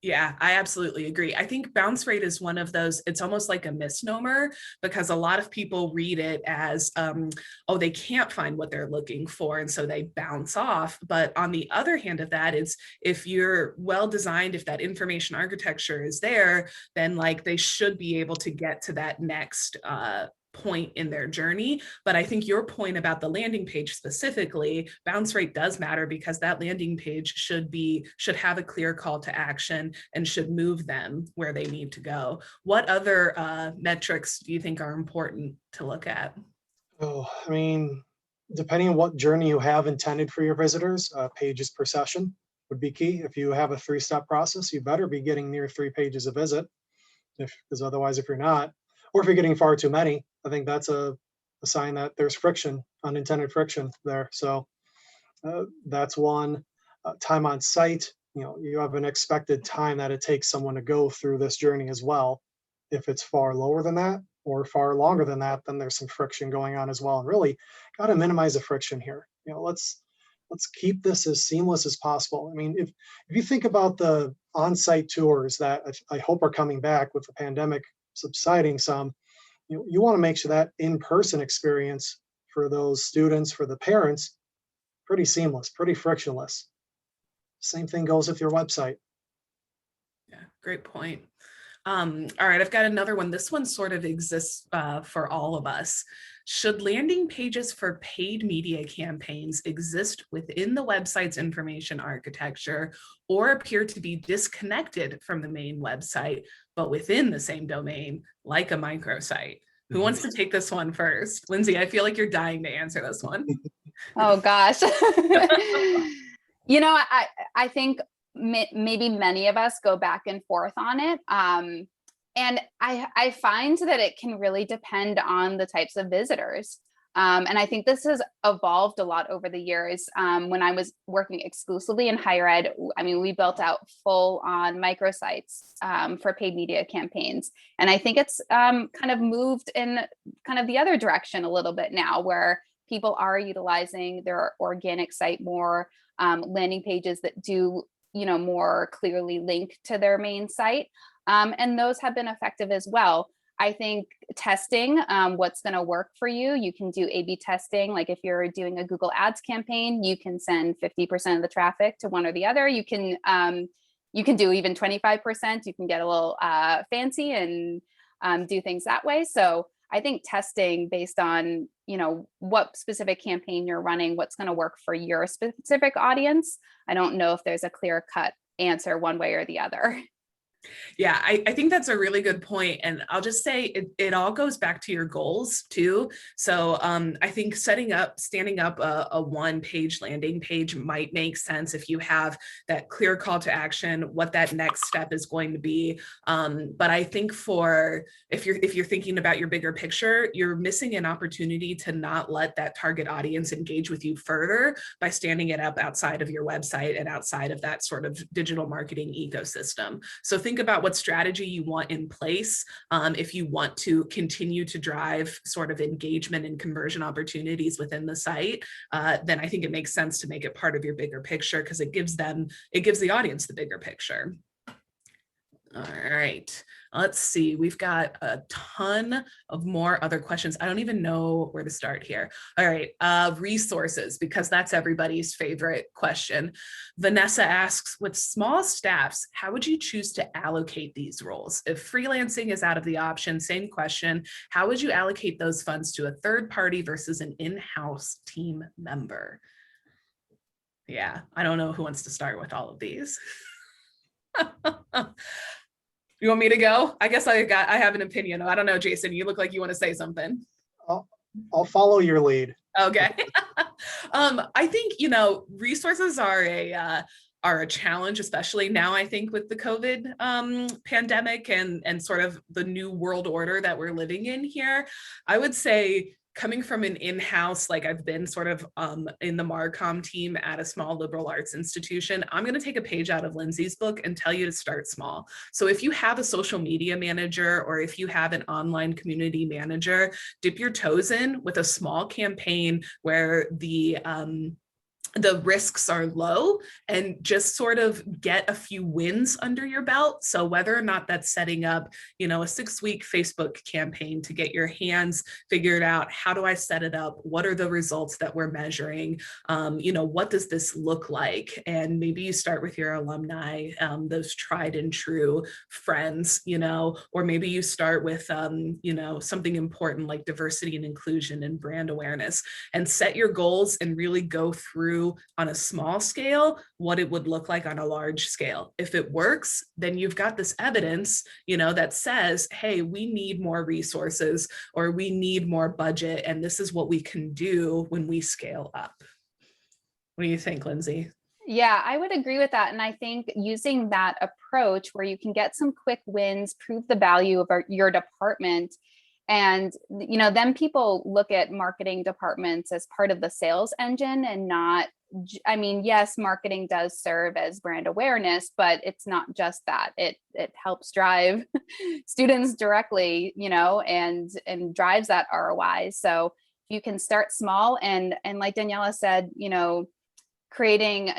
Yeah, I absolutely agree. I think bounce rate is one of those, it's almost like a misnomer, because a lot of people read it as, oh, they can't find what they're looking for, and so they bounce off. But on the other hand of that, it's if you're well designed, if that information architecture is there, then like they should be able to get to that next point in their journey. But I think your point about the landing page specifically, bounce rate does matter, because that landing page should have a clear call to action and should move them where they need to go. What other metrics do you think are important to look at? Oh, I mean, depending on what journey you have intended for your visitors, pages per session would be key. If you have a 3-step process, you better be getting near 3 pages a visit, because otherwise, if you're not, or if you're getting far too many, I think that's a sign that there's friction, unintended friction there. So that's one. Time on site, you have an expected time that it takes someone to go through this journey as well. If it's far lower than that or far longer than that, then there's some friction going on as well. And really got to minimize the friction here. Let's keep this as seamless as possible. I mean, if you think about the on-site tours that I hope are coming back with the pandemic subsiding some, you want to make sure that in-person experience for those students, for the parents, pretty seamless, pretty frictionless. Same thing goes with your website. Yeah, great point. All right, I've got another one. This one sort of exists for all of us. Should landing pages for paid media campaigns exist within the website's information architecture, or appear to be disconnected from the main website, but within the same domain, like a microsite? Who wants to take this one first? Lindsay, I feel like you're dying to answer this one. Oh gosh. I think maybe many of us go back and forth on it. And I find that it can really depend on the types of visitors. And I think this has evolved a lot over the years. When I was working exclusively in higher ed, I mean, we built out full on microsites for paid media campaigns. And I think it's kind of moved in kind of the other direction a little bit now, where people are utilizing their organic site more, landing pages that do, more clearly link to their main site. And those have been effective as well. I think testing what's going to work for you. You can do A/B testing. Like if you're doing a Google Ads campaign, you can send 50% of the traffic to one or the other. You can do even 25%. You can get a little fancy and do things that way. So I think testing based on, what specific campaign you're running, what's going to work for your specific audience. I don't know if there's a clear cut answer one way or the other. Yeah, I think that's a really good point. And I'll just say it all goes back to your goals too. So I think standing up a one-page landing page might make sense if you have that clear call to action, what that next step is going to be. But I think if you're thinking about your bigger picture, you're missing an opportunity to not let that target audience engage with you further by standing it up outside of your website and outside of that sort of digital marketing ecosystem. So think about what strategy you want in place. If you want to continue to drive sort of engagement and conversion opportunities within the site, then I think it makes sense to make it part of your bigger picture because it gives the audience the bigger picture. All right, let's see. We've got a ton of more other questions. I don't even know where to start here. All right, resources, because that's everybody's favorite question. Vanessa asks, with small staffs, how would you choose to allocate these roles? If freelancing is out of the option, same question, how would you allocate those funds to a third party versus an in-house team member? Yeah, I don't know who wants to start with all of these. You want me to go? I guess I have an opinion. I don't know, Jason, you look like you want to say something. I'll follow your lead. Okay. I think, resources are a challenge, especially now, I think, with the COVID pandemic and sort of the new world order that we're living in here. I would say, coming from an in-house, like I've been sort of in the Marcom team at a small liberal arts institution, I'm going to take a page out of Lindsay's book and tell you to start small. So if you have a social media manager or if you have an online community manager, dip your toes in with a small campaign where the risks are low and just sort of get a few wins under your belt. So whether or not that's setting up, a 6-week Facebook campaign to get your hands figured out, how do I set it up? What are the results that we're measuring? What does this look like? And maybe you start with your alumni, those tried and true friends, or maybe you start with, something important like diversity and inclusion and brand awareness, and set your goals and really go through on a small scale what it would look like on a large scale. If it works, then you've got this evidence, that says, hey, we need more resources or we need more budget, and this is what we can do when we scale up. What do you think, Lindsay? Yeah, I would agree with that. And I think using that approach where you can get some quick wins, prove the value of your department, and, then people look at marketing departments as part of the sales engine and not, yes, marketing does serve as brand awareness, but it's not just that. It helps drive students directly, and drives that ROI. So you can start small and like Daniela said, creating,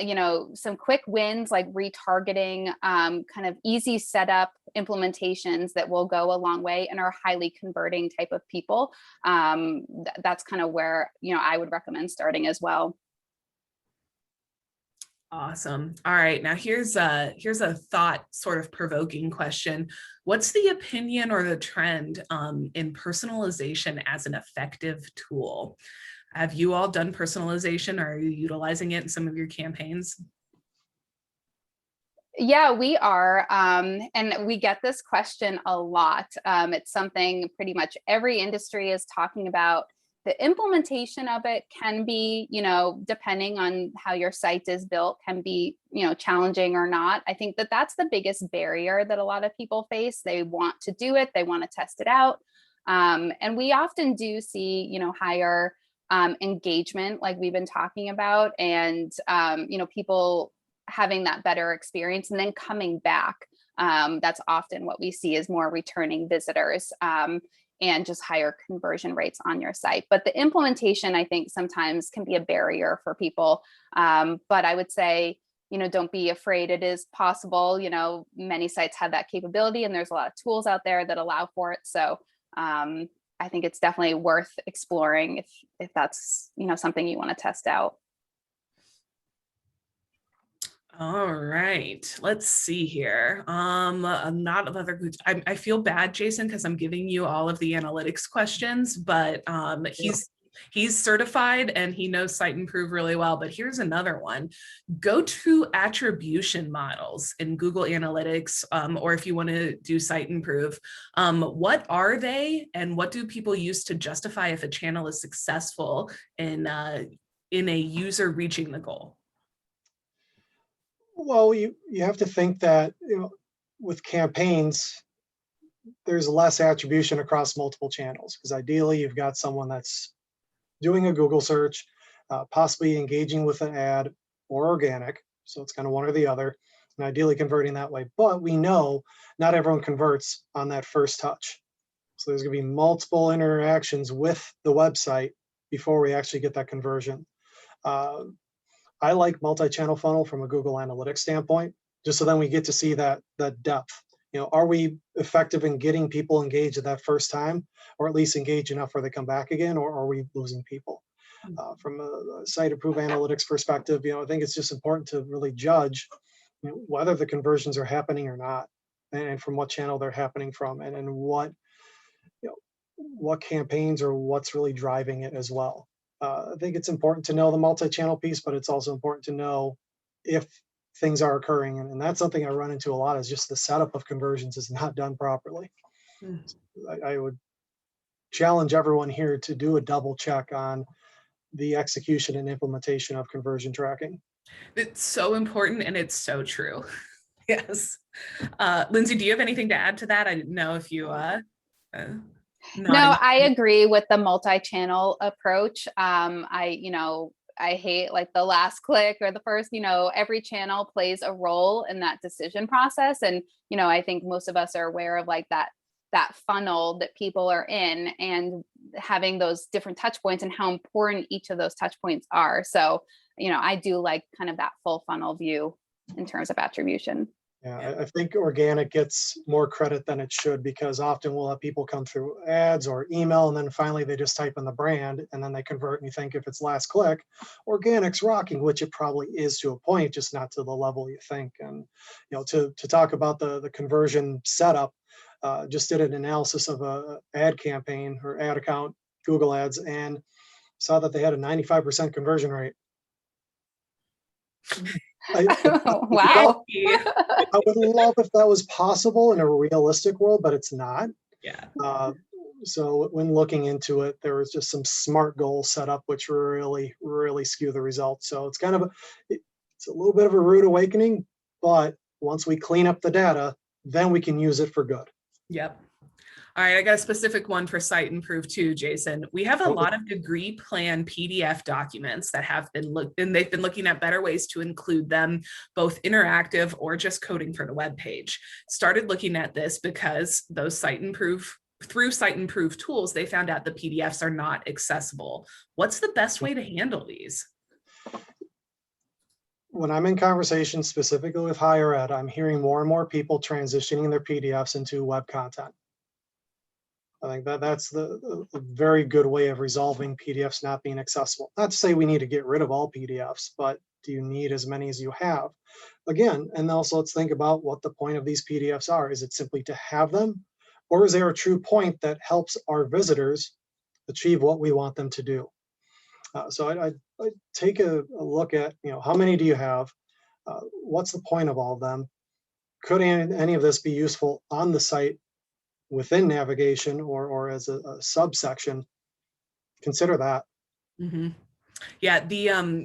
some quick wins, like retargeting, kind of easy setup implementations that will go a long way and are highly converting type of people. That's kind of where, I would recommend starting as well. Awesome. All right. Now here's a thought sort of provoking question. What's the opinion or the trend in personalization as an effective tool? Have you all done personalization, or are you utilizing it in some of your campaigns? Yeah, we are. And we get this question a lot. It's something pretty much every industry is talking about. The implementation of it can be, depending on how your site is built, can be, challenging or not. I think that's the biggest barrier that a lot of people face. They want to do it. They want to test it out. And we often do see, higher engagement, like we've been talking about, and, people having that better experience and then coming back. That's often what we see is more returning visitors. And just higher conversion rates on your site. But the implementation, I think, sometimes can be a barrier for people. But I would say, don't be afraid. It is possible. Many sites have that capability, and there's a lot of tools out there that allow for it. So I think it's definitely worth exploring if that's, something you want to test out. All right, let's see here. Not of other good. I feel bad, Jason, because I'm giving you all of the analytics questions, but He's certified and he knows Cite Improve really well, but here's another one. Go to attribution models in Google Analytics, or if you want to do Cite Improve, what are they and what do people use to justify if a channel is successful in a user reaching the goal? Well, you have to think that, with campaigns, there's less attribution across multiple channels, because ideally you've got someone that's doing a Google search, possibly engaging with an ad or organic. So it's kind of one or the other, and ideally converting that way. But we know not everyone converts on that first touch. So there's going to be multiple interactions with the website before we actually get that conversion. I like multi-channel funnel from a Google Analytics standpoint, just so then we get to see that depth. Are we effective in getting people engaged at that first time, or at least engaged enough where they come back again, or are we losing people? From a Cite Improve Analytics perspective, I think it's just important to really judge whether the conversions are happening or not, and from what channel they're happening from, and what what campaigns or what's really driving it as well. I think it's important to know the multi-channel piece, but it's also important to know if things are occurring. And that's something I run into a lot, is just the setup of conversions is not done properly. I would challenge everyone here to do a double check on the execution and implementation of conversion tracking. It's so important and it's so true. Yes. Lindsay, do you have anything to add to that? I didn't know if you No, I agree with the multi-channel approach. I hate like the last click or the first, every channel plays a role in that decision process. And, I think most of us are aware of like that funnel that people are in, and having those different touch points and how important each of those touch points are. So, I do like kind of that full funnel view in terms of attribution. Yeah, I think organic gets more credit than it should, because often we'll have people come through ads or email, and then finally they just type in the brand and then they convert, and you think if it's last click, organic's rocking, which it probably is to a point, just not to the level you think. And to talk about the conversion setup, just did an analysis of a ad campaign or ad account, Google Ads, and saw that they had a 95% conversion rate. Wow. I would love if that was possible in a realistic world, but it's not. Yeah. So when looking into it, there was just some smart goals set up, which really, really skew the results. So it's kind of it's a little bit of a rude awakening, but once we clean up the data, then we can use it for good. Yep. All right, I got a specific one for Cite Improve too, Jason. We have a lot of degree plan PDF documents that have been and they've been looking at better ways to include them, both interactive or just coding for the web page. Started looking at this because those through Cite Improve tools, they found out the PDFs are not accessible. What's the best way to handle these? When I'm in conversations specifically with higher ed, I'm hearing more and more people transitioning their PDFs into web content. I think that's the very good way of resolving PDFs not being accessible. Not to say we need to get rid of all PDFs, but do you need as many as you have? Again, and also let's think about what the point of these PDFs are. Is it simply to have them, or is there a true point that helps our visitors achieve what we want them to do? So I take a look at, how many do you have? What's the point of all of them? Could any of this be useful on the site within navigation or as a subsection? Consider that. Mm-hmm. Yeah,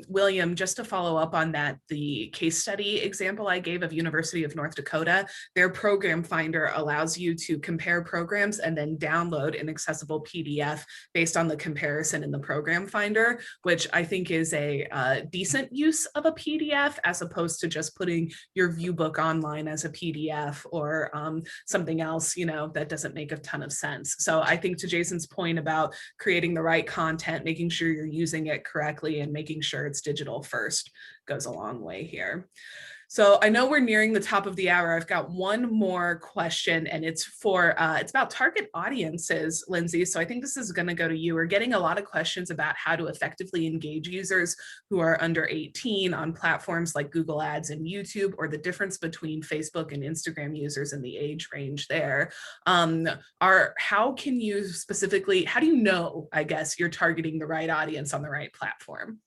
William, just to follow up on that, the case study example I gave of University of North Dakota, their program finder allows you to compare programs and then download an accessible PDF based on the comparison in the program finder, which I think is a decent use of a PDF as opposed to just putting your view book online as a PDF or something else, that doesn't make a ton of sense. So I think to Jason's point about creating the right content, making sure you're using it correctly and making sure it's digital first goes a long way here. So I know we're nearing the top of the hour. I've got one more question, and it's about target audiences, Lindsay. So I think this is going to go to you. We're getting a lot of questions about how to effectively engage users who are under 18 on platforms like Google Ads and YouTube, or the difference between Facebook and Instagram users and the age range there. How do you know, I guess, you're targeting the right audience on the right platform?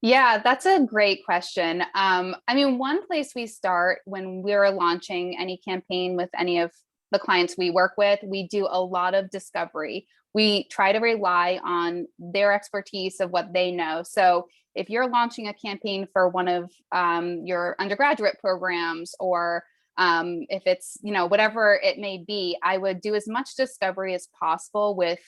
Yeah, that's a great question. I mean, one place we start when we're launching any campaign with any of the clients we work with, we do a lot of discovery. We try to rely on their expertise of what they know. So if you're launching a campaign for one of your undergraduate programs, or if it's, whatever it may be, I would do as much discovery as possible with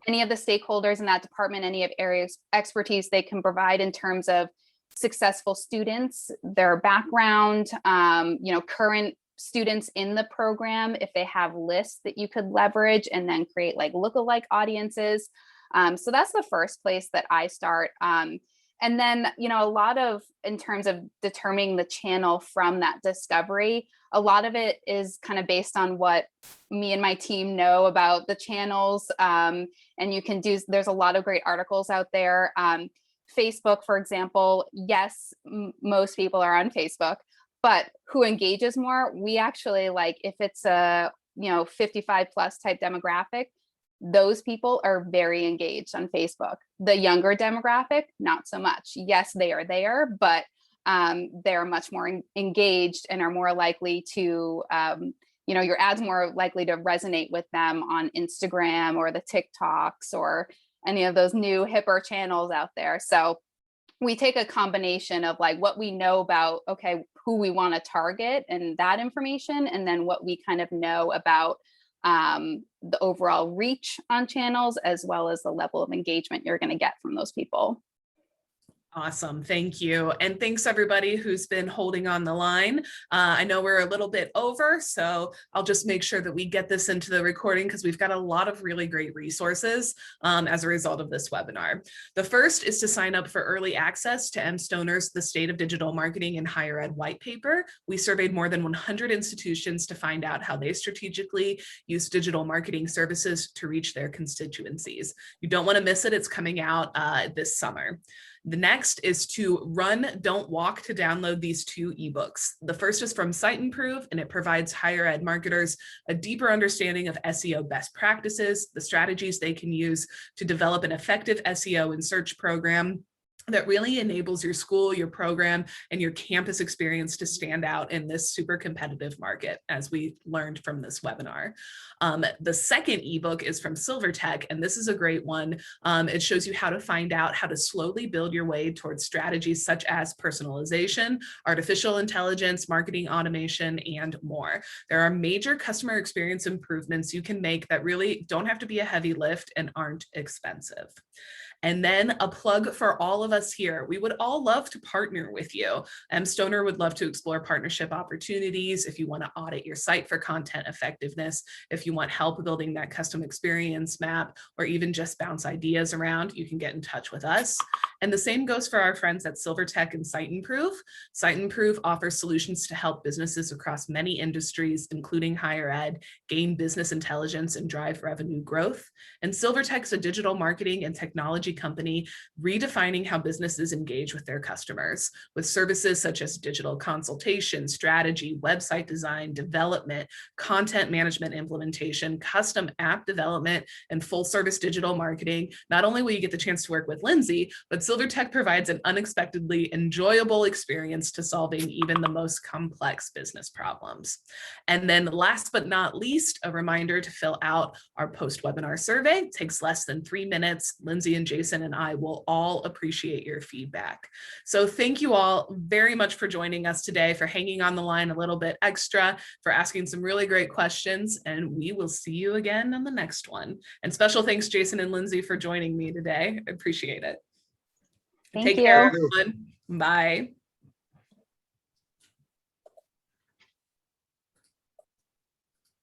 any of the stakeholders in that department, any of areas expertise they can provide in terms of successful students, their background, current students in the program, if they have lists that you could leverage and then create like lookalike audiences. So that's the first place that I start. And then, a lot of, in terms of determining the channel from that discovery, a lot of it is kind of based on what me and my team know about the channels. And there's a lot of great articles out there. Facebook, for example, yes, most people are on Facebook, but who engages more? We actually like, if it's a, 55 plus type demographic, those people are very engaged on Facebook. The younger demographic, not so much. Yes, they are there, but they're much more engaged and are more likely to, your ads more likely to resonate with them on Instagram or the TikToks or any of those new hipper channels out there. So we take a combination of like what we know about, okay, who we want to target and that information, and then what we kind of know about the overall reach on channels, as well as the level of engagement you're going to get from those people. Awesome. Thank you. And thanks everybody who's been holding on the line. I know we're a little bit over, so I'll just make sure that we get this into the recording because we've got a lot of really great resources as a result of this webinar. The first is to sign up for early access to mStoner's The State of Digital Marketing in Higher Ed white paper. We surveyed more than 100 institutions to find out how they strategically use digital marketing services to reach their constituencies. You don't want to miss it. It's coming out this summer. The next is to Run, Don't Walk to download these 2 ebooks. The first is from Cite Improve, and it provides higher ed marketers a deeper understanding of SEO best practices, the strategies they can use to develop an effective SEO and search program that really enables your school, your program, and your campus experience to stand out in this super competitive market, as we learned from this webinar. The second ebook is from Silvertech, and this is a great one. It shows you how to find out how to slowly build your way towards strategies such as personalization, artificial intelligence, marketing automation, and more. There are major customer experience improvements you can make that really don't have to be a heavy lift and aren't expensive. And then a plug for all of us here. We would all love to partner with you. mStoner would love to explore partnership opportunities if you want to audit your site for content effectiveness, if you want help building that custom experience map, or even just bounce ideas around, you can get in touch with us. And the same goes for our friends at Silvertech and Cite Improve. Cite Improve offers solutions to help businesses across many industries, including higher ed, gain business intelligence and drive revenue growth. And Silvertech's a digital marketing and technology company redefining how businesses engage with their customers with services such as digital consultation, strategy, website design, development, content management implementation, custom app development, and full service digital marketing. Not only will you get the chance to work with Lindsay, but Silvertech provides an unexpectedly enjoyable experience to solving even the most complex business problems. And then last but not least, a reminder to fill out our post-webinar survey. It takes less than 3 minutes. Lindsay and Jason and I will all appreciate your feedback. So thank you all very much for joining us today, for hanging on the line a little bit extra, for asking some really great questions, and we will see you again on the next one. And special thanks, Jason and Lindsay, for joining me today. I appreciate it. Thank Take you. care, everyone. Bye.